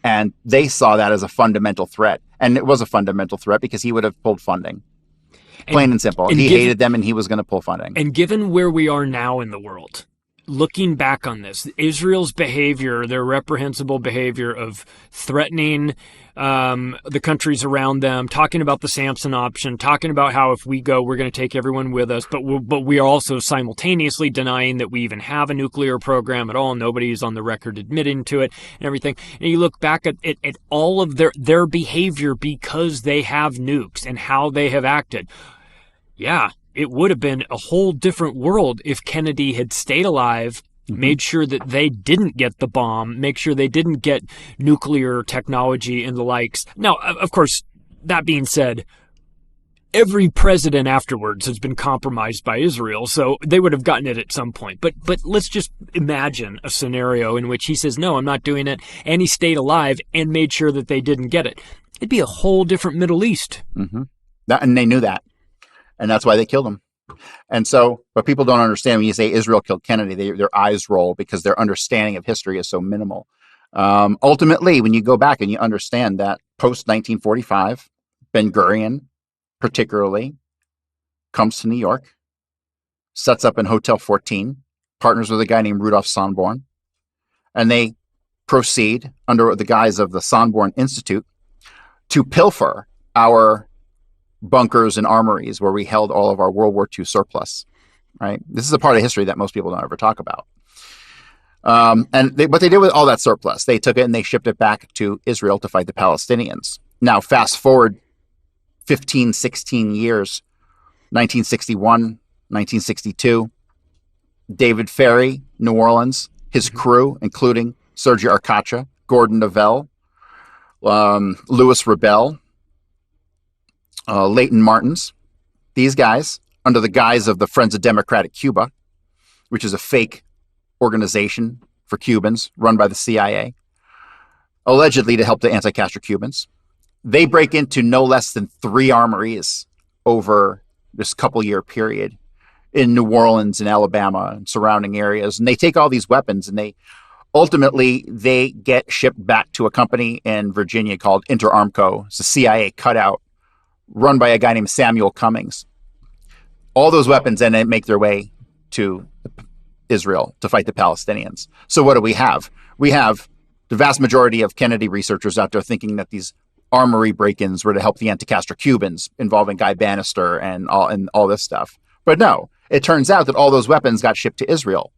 And they saw that as a fundamental threat. And it was a fundamental threat because he would have pulled funding. Plain and simple. He hated them and he was going to pull funding. And given where we are now in the world, looking back on this, Israel's behavior, their reprehensible behavior of threatening the countries around them, talking about the Samson option, talking about how if we go, we're going to take everyone with us, but we are also simultaneously denying that we even have a nuclear program at all. Nobody is on the record admitting to it and everything. And you look back at all of their behavior because they have nukes and how they have acted. Yeah, it would have been a whole different world if Kennedy had stayed alive, made sure that they didn't get the bomb, make sure they didn't get nuclear technology and the likes. Now, of course, that being said, every president afterwards has been compromised by Israel, so they would have gotten it at some point. But let's just imagine a scenario in which he says, no, I'm not doing it, and he stayed alive and made sure that they didn't get it. It'd be a whole different Middle East. And they knew that. And that's why they killed him. And so, but people don't understand when you say Israel killed Kennedy, their eyes roll because their understanding of history is so minimal. Ultimately, when you go back and you understand that post-1945, Ben Gurion particularly comes to New York, sets up in Hotel 14, partners with a guy named Rudolf Sonborn, and they proceed under the guise of the Sonborn Institute to pilfer our bunkers and armories where we held all of our World War II surplus, right? This is a part of history that most people don't ever talk about. What they did with all that surplus, they took it and they shipped it back to Israel to fight the Palestinians. Now, fast forward 15, 16 years, 1961, 1962, David Ferry, New Orleans, his crew, including Sergio Arcacha, Gordon Novell, Louis Rebel, Leighton Martins. These guys, under the guise of the Friends of Democratic Cuba, which is a fake organization for Cubans run by the CIA, allegedly to help the anti-Castro Cubans. They break into no less than 3 armories over this couple-year period in New Orleans and Alabama and surrounding areas. And they take all these weapons and they get shipped back to a company in Virginia called Interarmco. It's a CIA cutout run by a guy named Samuel Cummings. All those weapons then make their way to Israel to fight the Palestinians. So what do we have? We have the vast majority of Kennedy researchers out there thinking that these armory break-ins were to help the anti-Castro Cubans involving Guy Bannister and all this stuff. But no, it turns out that all those weapons got shipped to Israel.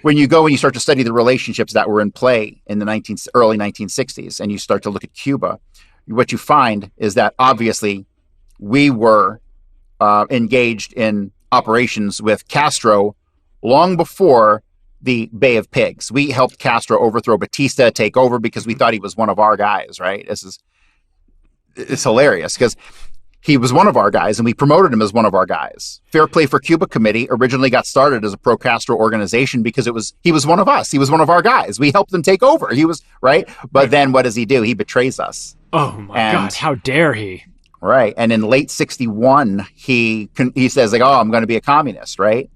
When you go and you start to study the relationships that were in play in the early 1960s and you start to look at Cuba, what you find is that obviously we were engaged in operations with Castro long before the Bay of Pigs. We helped Castro overthrow Batista, take over because we thought he was one of our guys, right? It's hilarious because he was one of our guys and we promoted him as one of our guys. Fair Play for Cuba Committee originally got started as a pro-Castro organization because he was one of us. He was one of our guys. We helped him take over. He was, right? But then what does he do? He betrays us. Oh my God, how dare he? Right. And in late 61, he says like, oh, I'm going to be a communist, right?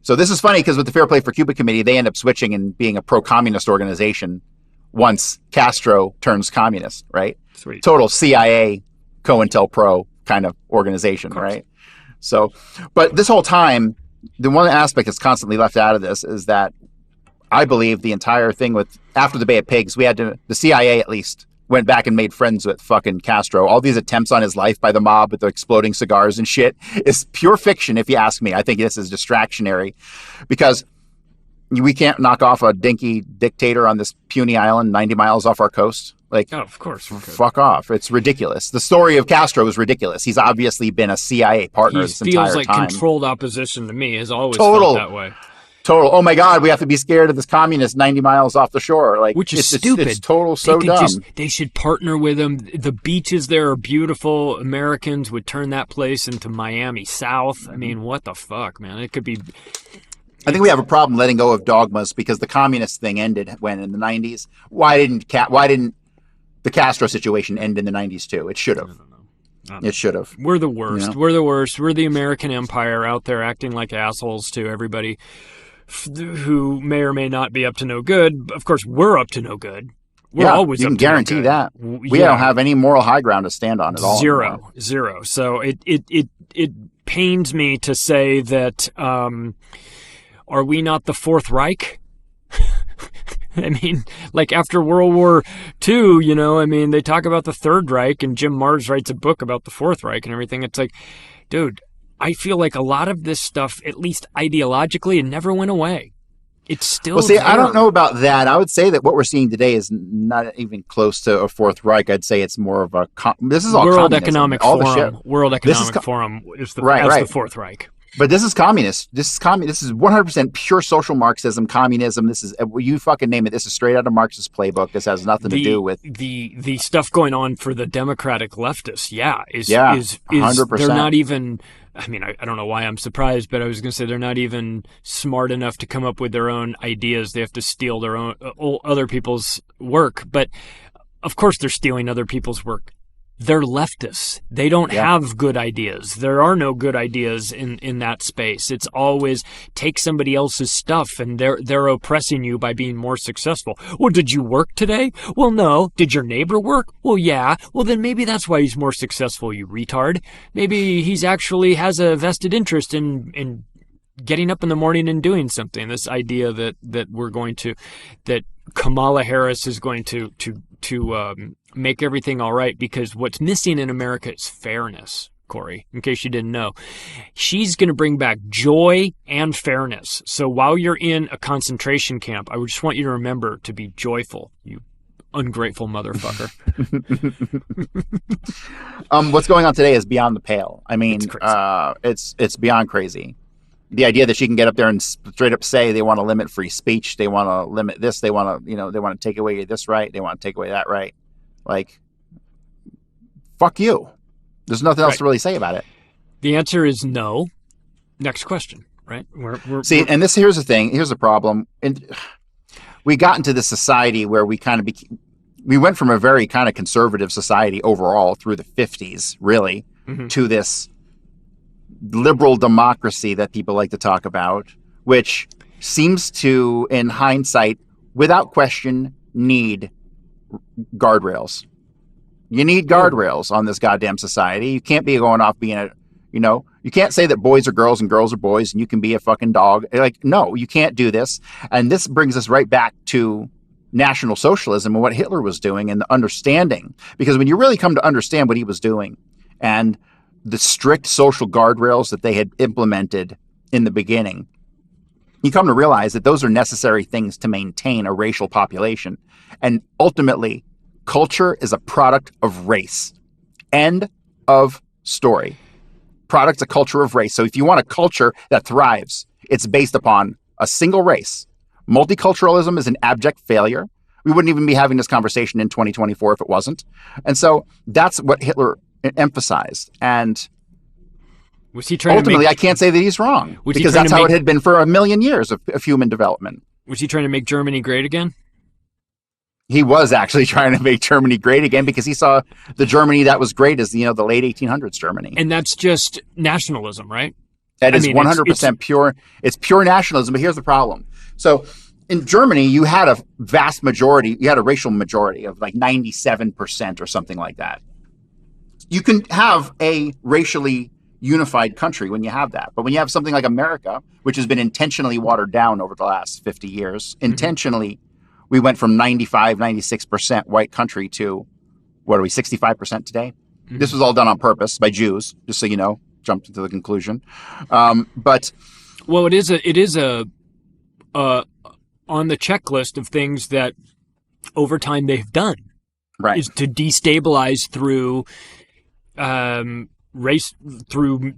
So this is funny because with the Fair Play for Cuba Committee, they end up switching and being a pro-communist organization once Castro turns communist, right? Sweet. Total CIA, COINTELPRO kind of organization, right? So, but this whole time, the one aspect that's constantly left out of this is that I believe the entire thing after the Bay of Pigs, the CIA at least, went back and made friends with fucking Castro. All these attempts on his life by the mob with the exploding cigars and shit is pure fiction, if you ask me. I think this is distractionary because we can't knock off a dinky dictator on this puny island 90 miles off our coast. Like, oh, of course. Fuck off. It's ridiculous. The story of Castro is ridiculous. He's obviously been a CIA partner this entire time. He feels like controlled opposition to me. Has always felt that way. Total. Oh my God, we have to be scared of this communist 90 miles off the shore. Like, which is stupid. It's total so dumb. They should partner with him. The beaches there are beautiful. Americans would turn that place into Miami South. I mean, what the fuck, man? It could be. I think we have a problem letting go of dogmas because the communist thing ended when in the 90s. Why didn't the Castro situation end in the 90s too? It should have. It should have. We're the worst. You know? We're the worst. We're the American empire out there acting like assholes to everybody who may or may not be up to no good. Of course, we're up to no good. We're always up to no good. You can guarantee that. We don't have any moral high ground to stand on at all. Zero. So it pains me to say that are we not the Fourth Reich? I mean, like after World War II, you know, I mean, they talk about the Third Reich and Jim Marrs writes a book about the Fourth Reich and everything. It's like, dude, I feel like a lot of this stuff, at least ideologically, it never went away. It's still there. I don't know about that. I would say that what we're seeing today is not even close to a Fourth Reich. I'd say it's more of a this is all World communism. Economic all Forum. World Economic Forum is the Fourth Reich. But this is communist. This is 100% pure social Marxism, communism. This is, you fucking name it. This is straight out of Marx's playbook. This has nothing to do with the stuff going on for the Democratic leftists. Is 100%. They're not even. I mean, I don't know why I'm surprised, but I was going to say they're not even smart enough to come up with their own ideas. They have to steal their own other people's work. But of course, they're stealing other people's work. They're leftists. They don't have good ideas. There are no good ideas in that space. It's always take somebody else's stuff and they're oppressing you by being more successful. Well, did you work today? Well, no. Did your neighbor work? Well, yeah. Well, then maybe that's why he's more successful, you retard. Maybe he's actually has a vested interest in getting up in the morning and doing something. This idea that we're going to, that Kamala Harris is going to make everything all right, because what's missing in America is fairness, Cory, in case you didn't know. She's going to bring back joy and fairness. So while you're in a concentration camp, I would just want you to remember to be joyful, you ungrateful motherfucker. What's going on today is beyond the pale. I mean, it's beyond crazy. The idea that she can get up there and straight up say they want to limit free speech, they want to limit this, they want to, they want to take away this right, they want to take away that right. Like, fuck you. There's nothing else to really say about it. The answer is no. Next question, right? Here's the thing. Here's the problem. And we got into this society where we kind of we went from a very kind of conservative society overall through the 50s, really, to this liberal democracy that people like to talk about, which seems to, in hindsight, without question, need guardrails. You need guardrails on this goddamn society. You can't be going off being you can't say that boys are girls and girls are boys and you can be a fucking dog. Like, no, you can't do this. And this brings us right back to National Socialism and what Hitler was doing and the understanding. Because when you really come to understand what he was doing and the strict social guardrails that they had implemented in the beginning, you come to realize that those are necessary things to maintain a racial population. And ultimately, culture is a product of race. End of story. Product, a culture of race. So if you want a culture that thrives, it's based upon a single race. Multiculturalism is an abject failure. We wouldn't even be having this conversation in 2024 if it wasn't. And so that's what Hitler emphasized. And was he trying ultimately, I can't say that he's wrong, because that's how it had been for a million years of human development. Was he trying to make Germany great again? He was actually trying to make Germany great again, because he saw the Germany that was great as, the late 1800s Germany. And that's just nationalism, right? That is 100% pure. It's pure nationalism. But here's the problem. So in Germany, you had a vast majority. You had a racial majority of like 97% or something like that. You can have a racially unified country when you have that. But when you have something like America, which has been intentionally watered down over the last 50 years, intentionally, we went from 95, 96% white country to, what are we, 65% today? This was all done on purpose by Jews, just so you know, jumped to the conclusion. But well, it is on the checklist of things that over time they've done, right, is to destabilize through race, through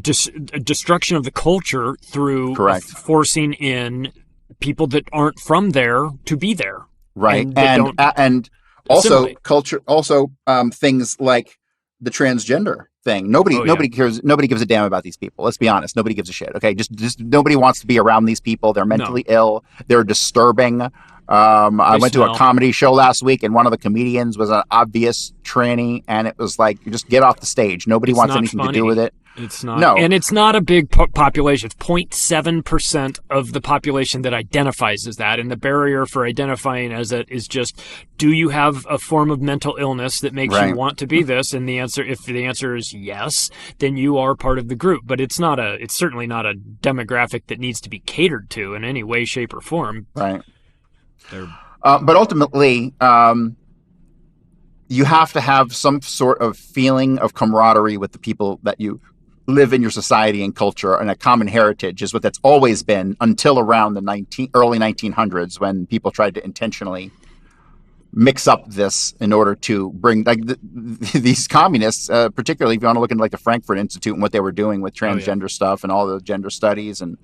destruction of the culture, through forcing in people that aren't from there to be there, right? And also culture, also things like the transgender thing. Nobody cares. Nobody gives a damn about these people. Let's be honest. Nobody gives a shit. Okay, just nobody wants to be around these people. They're mentally ill. They're disturbing. I went to a comedy show last week, and one of the comedians was an obvious tranny, and it was like, you just get off the stage. Nobody wants anything to do with it. It's not. No. And it's not a big population. It's 0.7% of the population that identifies as that. And the barrier for identifying as it is just, do you have a form of mental illness that makes you want to be this? And if the answer is yes, then you are part of the group. But it's certainly not a demographic that needs to be catered to in any way, shape, or form. Right. But ultimately, you have to have some sort of feeling of camaraderie with the people that you live in your society and culture, and a common heritage is what that's always been until around the early 1900s, when people tried to intentionally mix up this in order to bring these communists, particularly if you want to look into like the Frankfurt Institute and what they were doing with transgender stuff and all the gender studies. And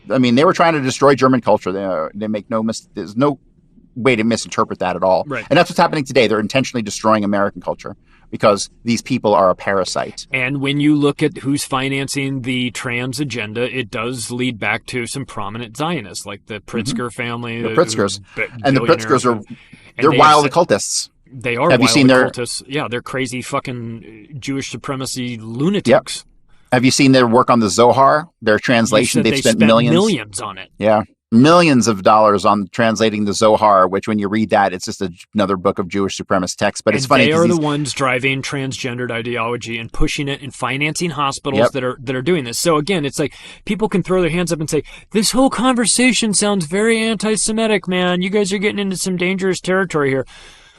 I mean, they were trying to destroy German culture. They make there's no way to misinterpret that at all. Right. And that's what's happening today. They're intentionally destroying American culture because these people are a parasite. And when you look at who's financing the trans agenda, it does lead back to some prominent Zionists, like the Pritzker family. The Pritzkers. And the Pritzkers they're wild occultists. They are wild occultists. Yeah, they're crazy fucking Jewish supremacy lunatics. Yep. Have you seen their work on the Zohar? Their translation, they've spent millions on it. Yeah. Millions of dollars on translating the Zohar, which when you read that, it's just another book of Jewish supremacist text. But it's funny. They are the ones driving transgendered ideology and pushing it and financing hospitals that are doing this. So again, it's like people can throw their hands up and say, this whole conversation sounds very anti-Semitic, man. You guys are getting into some dangerous territory here.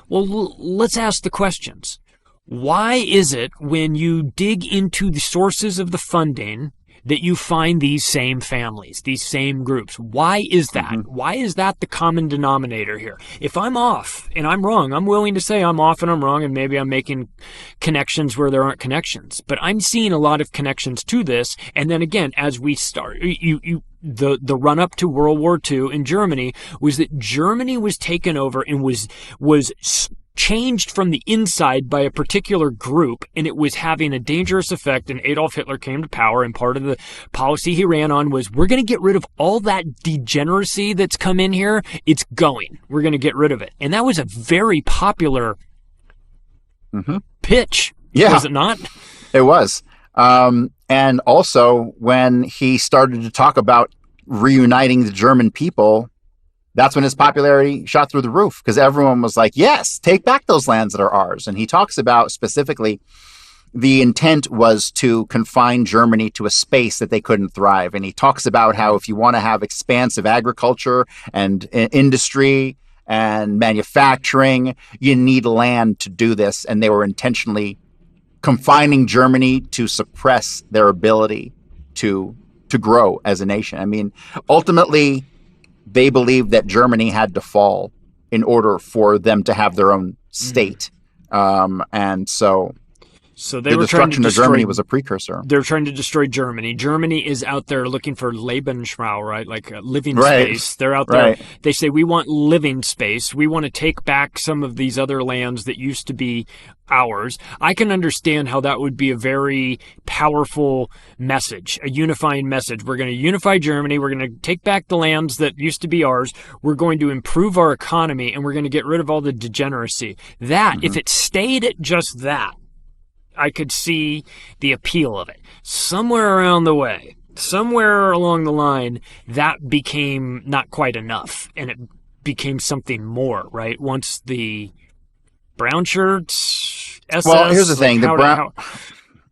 Well, let's ask the questions. Why is it when you dig into the sources of the funding that you find these same families, these same groups. Why is that? Why is that the common denominator here? If I'm off and I'm wrong, I'm willing to say I'm off and I'm wrong, and maybe I'm making connections where there aren't connections. But I'm seeing a lot of connections to this. And then again, as we start, the run up to World War II in Germany was that Germany was taken over and was changed from the inside by a particular group, and it was having a dangerous effect, and Adolf Hitler came to power, and part of the policy he ran on was, we're going to get rid of all that degeneracy that's come in here. It's going. We're going to get rid of it. And that was a very popular pitch. Yeah. Was it not? It was. And also, when he started to talk about reuniting the German people, that's when his popularity shot through the roof, because everyone was like, yes, take back those lands that are ours. And he talks about specifically the intent was to confine Germany to a space that they couldn't thrive. And he talks about how if you want to have expansive agriculture and industry and manufacturing, you need land to do this. And they were intentionally confining Germany to suppress their ability to grow as a nation. I mean, ultimately, they believed that Germany had to fall in order for them to have their own state. And so they the destruction of Germany was a precursor. They're trying to destroy Germany. Germany is out there looking for Lebensraum, right? Like living space. They're out there. They say, we want living space. We want to take back some of these other lands that used to be ours. I can understand how that would be a very powerful message, a unifying message. We're going to unify Germany. We're going to take back the lands that used to be ours. We're going to improve our economy, and we're going to get rid of all the degeneracy. That, if it stayed at just that, I could see the appeal of it. Somewhere around the way, somewhere along the line, that became not quite enough, and it became something more, right? Once the brown shirts, SS... Well, here's the thing.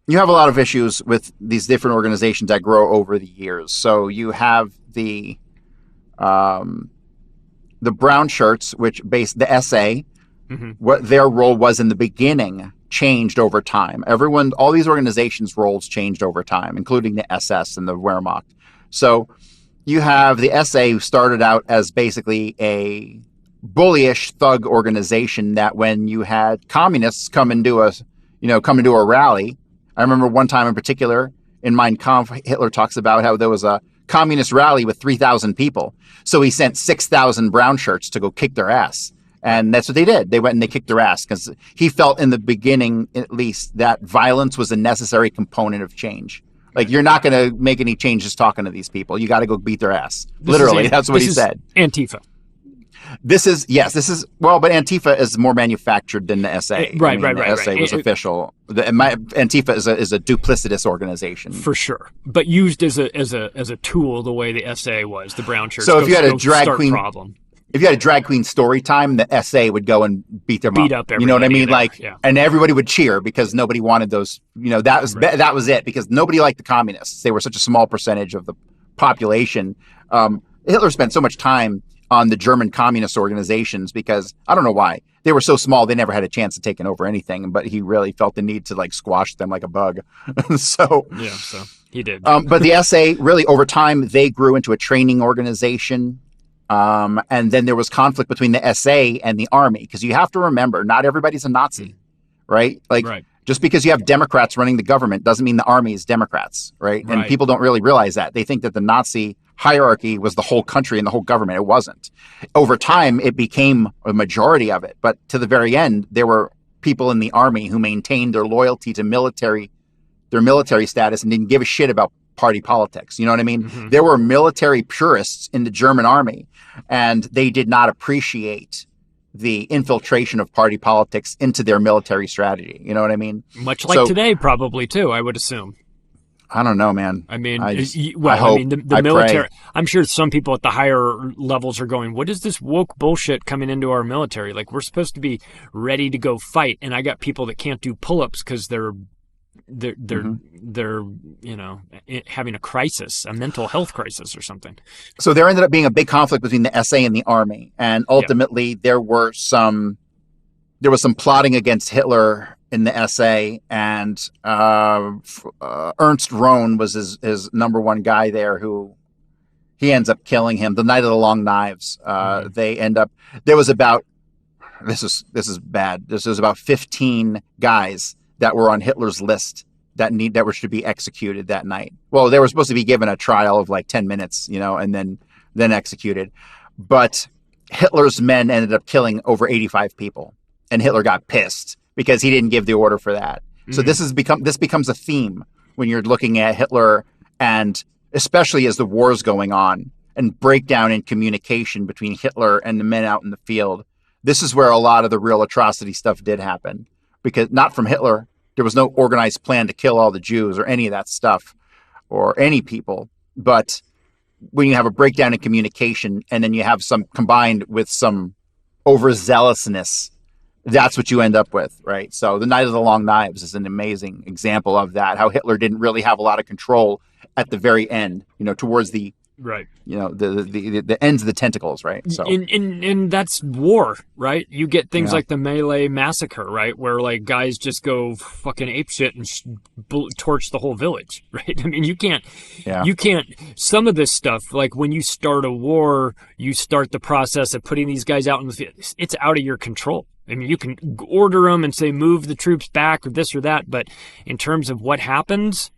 You have a lot of issues with these different organizations that grow over the years. So you have the brown shirts, which the SA, what their role was in the beginning, changed over time. All these organizations' roles changed over time, including the SS and the Wehrmacht. So you have the SA, who started out as basically a bullyish thug organization that when you had communists come into a rally, I remember one time in particular in Mein Kampf, Hitler talks about how there was a communist rally with 3,000 people. So he sent 6,000 brown shirts to go kick their ass. And that's what they did. They went and they kicked their ass because he felt in the beginning, at least, that violence was a necessary component of change. Like, you're not going to make any changes talking to these people. You got to go beat their ass. Literally, that's what he said. Antifa. But Antifa is more manufactured than the SA. Right. The SA was official. Antifa is a duplicitous organization. For sure. But used as a tool the way the SA was, the brown shirts. So if you had a drag queen story time, the SA would go and beat them up. You know what I mean? And everybody would cheer because nobody wanted those. That was it, because nobody liked the communists. They were such a small percentage of the population. Hitler spent so much time on the German communist organizations because I don't know why. They were so small, they never had a chance of taking over anything, but he really felt the need to squash them like a bug. So he did. But the SA, really over time, they grew into a training organization. And then there was conflict between the SA and the army, because you have to remember, not everybody's a Nazi, right? Just because you have Democrats running the government doesn't mean the army is Democrats, right? And people don't really realize that. They think that the Nazi hierarchy was the whole country and the whole government. It wasn't. Over time, it became a majority of it. But to the very end, there were people in the army who maintained their loyalty to their military status and didn't give a shit about party politics. You know what I mean? There were military purists in the German army, and they did not appreciate the infiltration of party politics into their military strategy. You know what I mean? Much like today, probably, too, I would assume. I don't know, man. I mean, the military, I'm sure some people at the higher levels are going, what is this woke bullshit coming into our military? We're supposed to be ready to go fight. And I got people that can't do pull-ups because they're having a crisis, a mental health crisis or something. So there ended up being a big conflict between the SA and the army. And ultimately there was some plotting against Hitler in the essay, and Ernst Rohn was his number one guy there, who he ends up killing him. The Night of the Long Knives. They end up. There was about this is bad. This was about 15 guys that were on Hitler's list that were to be executed that night. Well, they were supposed to be given a trial of like 10 minutes, and then executed. But Hitler's men ended up killing over 85 people, and Hitler got pissed because he didn't give the order for that. So this becomes a theme when you're looking at Hitler, and especially as the war's going on, and breakdown in communication between Hitler and the men out in the field. This is where a lot of the real atrocity stuff did happen, because not from Hitler. There was no organized plan to kill all the Jews or any of that stuff or any people. But when you have a breakdown in communication, and then you have some combined with some overzealousness, that's what you end up with, right? So the Night of the Long Knives is an amazing example of that, how Hitler didn't really have a lot of control at the very end, towards the right, the ends of the tentacles, right? So and that's war, right? You get things like the Malay massacre, right, where like guys just go fucking apeshit and torch the whole village, right? I mean, you can't. Some of this stuff, like when you start a war, you start the process of putting these guys out in the field. It's out of your control. I mean, you can order them and say move the troops back or this or that, but in terms of what happens,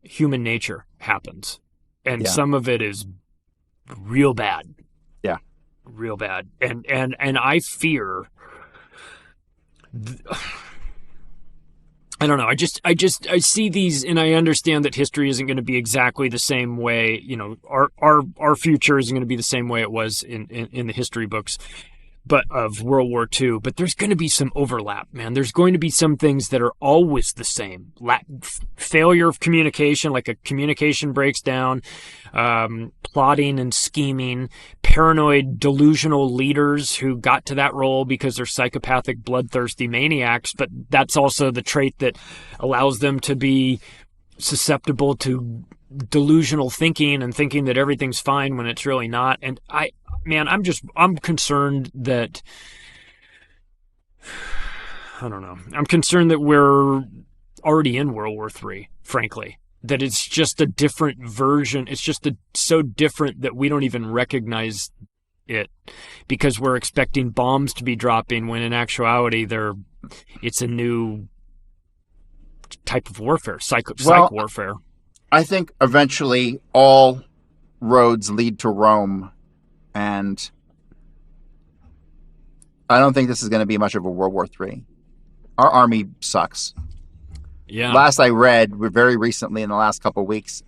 human nature happens. And some of it is real bad. Yeah. Real bad. And I fear, I don't know. I see these, and I understand that history isn't going to be exactly the same way. Our future isn't going to be the same way it was in the history books, but of World War II. But there's going to be some overlap, man. There's going to be some things that are always the same. Failure of communication, like a communication breaks down, plotting and scheming, paranoid, delusional leaders who got to that role because they're psychopathic, bloodthirsty maniacs. But that's also the trait that allows them to be susceptible to delusional thinking and thinking that everything's fine when it's really not. And I'm concerned that, I don't know. I'm concerned that we're already in World War III, frankly. That it's just a different version. It's just so different that we don't even recognize it because we're expecting bombs to be dropping when in actuality it's a new type of warfare, psych warfare. I think eventually all roads lead to Rome. And I don't think this is going to be much of a World War III. Our army sucks. Yeah. Last I read, very recently in the last couple of weeks,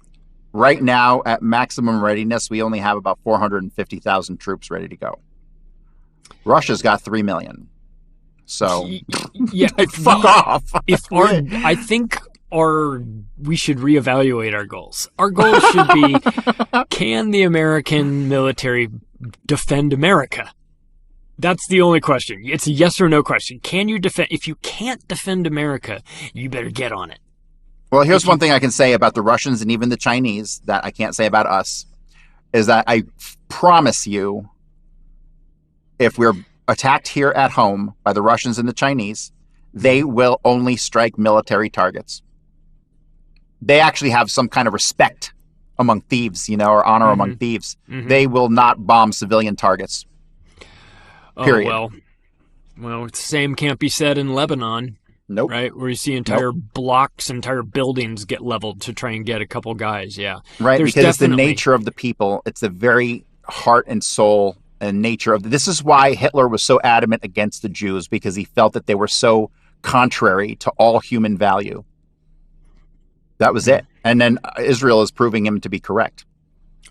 right now at maximum readiness, we only have about 450,000 troops ready to go. Russia's got 3 million. So, yeah, fuck off. I think we should reevaluate our goals. Our goals should be, can the American military defend America? That's the only question. It's a yes or no question. Can you defend? If you can't defend America, you better get on it. Well, here's one thing I can say about the Russians and even the Chinese that I can't say about us, is that I promise you, if we're attacked here at home by the Russians and the Chinese, they will only strike military targets. They actually have some kind of respect among thieves, or honor among thieves. They will not bomb civilian targets. Period. Oh, well, the same can't be said in Lebanon. Nope. Right? Where you see entire blocks, entire buildings get leveled to try and get a couple guys. Yeah. Right. Because it's the nature of the people. It's the very heart and soul and nature of this is why Hitler was so adamant against the Jews, because he felt that they were so contrary to all human value. That was it. And then Israel is proving him to be correct.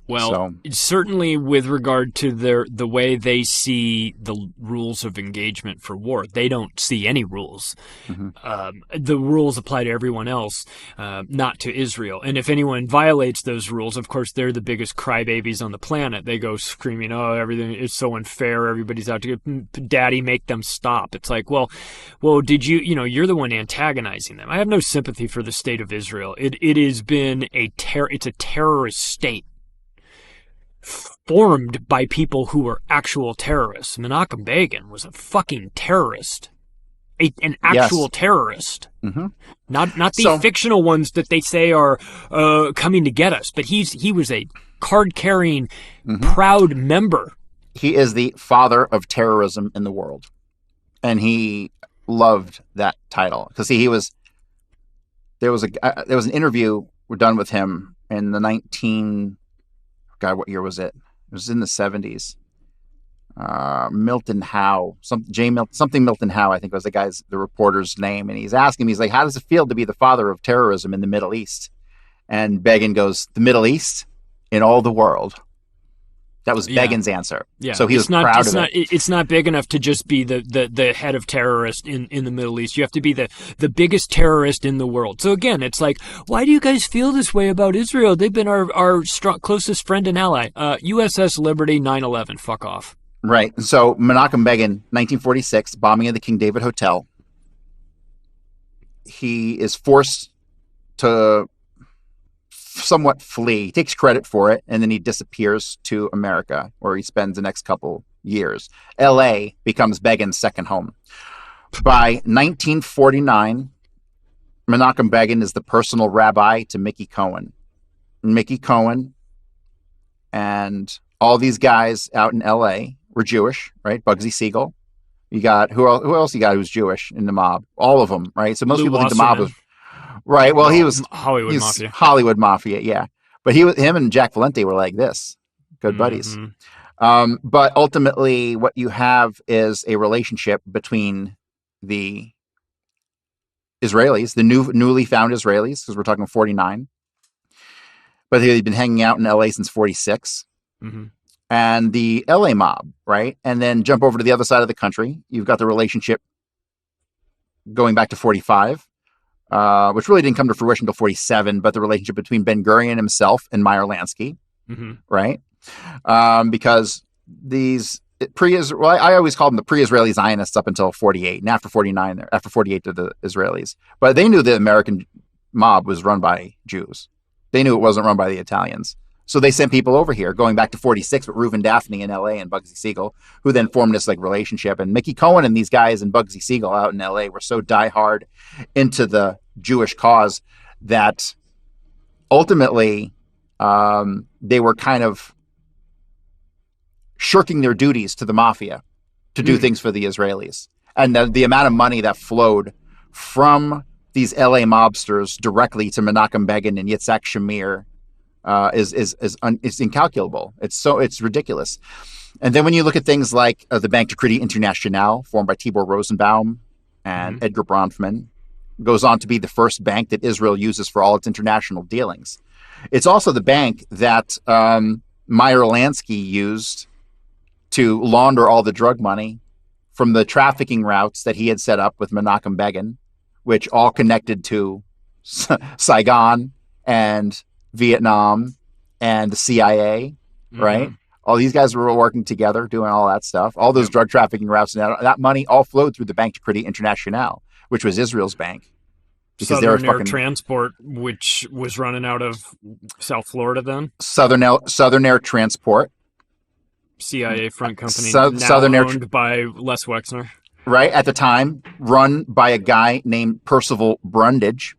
Well, certainly with regard to the way they see the rules of engagement for war, they don't see any rules. The rules apply to everyone else, not to Israel. And if anyone violates those rules, of course, they're the biggest crybabies on the planet. They go screaming, "Oh, everything is so unfair. Everybody's out to get Daddy, make them stop." It's like, well, did you're the one antagonizing them. I have no sympathy for the state of Israel. It has been it's a terrorist state, formed by people who were actual terrorists. Menachem Begin was a fucking terrorist. an actual terrorist. Mm-hmm. Not the fictional ones that they say are coming to get us, but he was a card-carrying, proud member. He is the father of terrorism in the world, and he loved that title because there was an interview done with him in the what year was it? It was in the 70s. Milton Howe, something Milton Howe, I think was the reporter's name. And he's asking me, he's like, how does it feel to be the father of terrorism in the Middle East? And Begin goes, the Middle East in all the world. That was Begin's answer. Yeah. So he was proud of it. It's not big enough to just be the head of terrorist in the Middle East. You have to be the biggest terrorist in the world. So again, it's like, why do you guys feel this way about Israel? They've been our closest friend and ally. USS Liberty, 9/11. Fuck off. Right. So Menachem Begin, 1946, bombing of the King David Hotel. He is forced to somewhat flee. He takes credit for it, and then he disappears to America, where he spends the next couple years. L.A. becomes Begin's second home. By 1949, Menachem Begin is the personal rabbi to Mickey Cohen. Mickey Cohen and all these guys out in L.A. were Jewish, right? Bugsy Siegel. You got who else you got who's Jewish in the mob? All of them, right? So most people think the mob was right. Well, he was Hollywood Mafia, yeah. But him and Jack Valenti were like this, good buddies. But ultimately, what you have is a relationship between the Israelis, the newly found Israelis, because we're talking 49. But they've been hanging out in L.A. since 46. And the LA mob, right? And then jump over to the other side of the country. You've got the relationship going back to 45, which really didn't come to fruition until 47, but the relationship between Ben Gurion himself and Meyer Lansky, right? Because these I always called them the pre-Israeli Zionists up until 48, and after 49, after 48 to the Israelis. But they knew the American mob was run by Jews. They knew it wasn't run by the Italians. So they sent people over here, going back to 46 with Reuven Daphne in L.A. and Bugsy Siegel, who then formed this relationship. And Mickey Cohen and these guys and Bugsy Siegel out in L.A. were so diehard into the Jewish cause that ultimately they were kind of shirking their duties to the mafia to do things for the Israelis. And the amount of money that flowed from these L.A. mobsters directly to Menachem Begin and Yitzhak Shamir is incalculable. It's ridiculous. And then when you look at things like the Banque de Crédit International, formed by Tibor Rosenbaum and Edgar Bronfman, goes on to be the first bank that Israel uses for all its international dealings. It's also the bank that Meyer Lansky used to launder all the drug money from the trafficking routes that he had set up with Menachem Begin, which all connected to Saigon and Vietnam and the CIA, right? All these guys were working together, doing all that stuff. All those drug trafficking routes, and that money all flowed through the Banque de Crédit International, which was Israel's bank. Because Southern Air Transport, which was running out of South Florida then? Southern Air Transport. CIA front company, owned by Les Wexner. Right, at the time, run by a guy named Percival Brundage,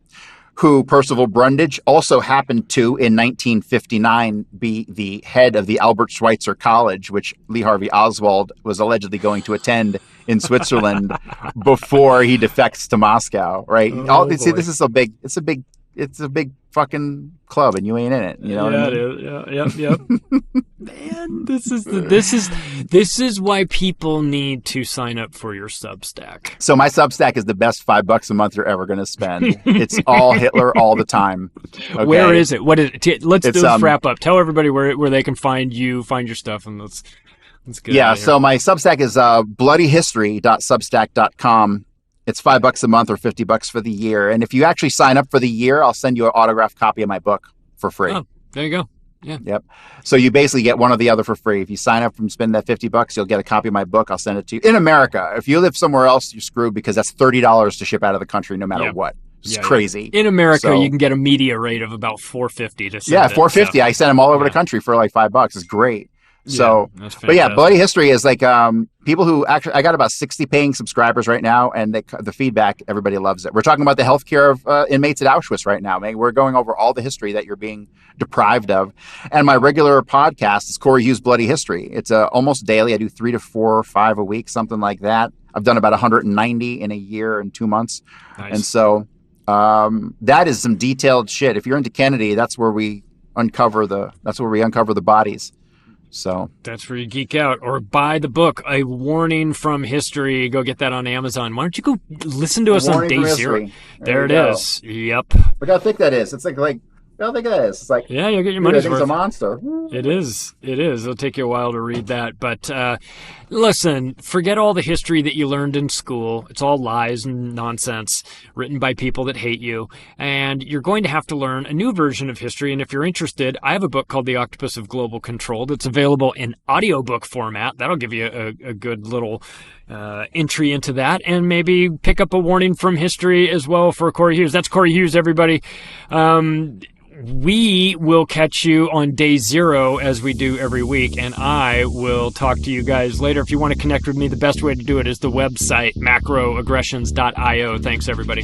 who Percival Brundage also happened to, in 1959, be the head of the Albert Schweitzer College, which Lee Harvey Oswald was allegedly going to attend in Switzerland before he defects to Moscow. Right? See, this is it's a big fucking club, and you ain't in it. You know what I mean? Yep. Man, this is why people need to sign up for your Substack. So my Substack is the best $5 a month you're ever going to spend. It's all Hitler all the time. Okay? Where is it? What is it? Let's wrap up. Tell everybody where they can find you, find your stuff, and let's get Yeah. So my Substack is bloodyhistory.substack.com. It's $5 a month or $50 for the year. And if you actually sign up for the year, I'll send you an autographed copy of my book for free. Oh, there you go. Yeah. Yep. So you basically get one or the other for free. If you sign up and spend that $50, you'll get a copy of my book. I'll send it to you. In America, if you live somewhere else, you're screwed because that's $30 to ship out of the country no matter what. It's crazy. In America, you can get a media rate of about $4.50 to send $4.50. I send them all over the country for like $5. It's great. So, but yeah, Bloody History is like people who actually, I got about 60 paying subscribers right now, and the feedback, everybody loves it. We're talking about the healthcare of inmates at Auschwitz right now. We're going over all the history that you're being deprived of. And my regular podcast is Cory Hughes Bloody History. It's almost daily. I do 3 to 4 or 5 a week, something like that. I've done about 190 in a year and 2 months. Nice. And so that is some detailed shit. If you're into Kennedy, that's where we uncover the bodies. So that's where you geek out, or buy the book, A Warning from History. Go get that on Amazon. Why don't you go listen to us on day 0? There it is. Yep. Look how thick that is. It's like how thick that is. It's like, yeah, you'll get your money's worth. It's a monster. It is. It'll take you a while to read that. But listen, forget all the history that you learned in school. It's all lies and nonsense written by people that hate you. And you're going to have to learn a new version of history. And if you're interested, I have a book called The Octopus of Global Control that's available in audiobook format. That'll give you a good little entry into that. And maybe pick up A Warning from History as well for Cory Hughes. That's Cory Hughes, everybody. We will catch you on day 0 as we do every week, and I will talk to you guys later. If you want to connect with me, the best way to do it is the website, macroaggressions.io. Thanks, everybody.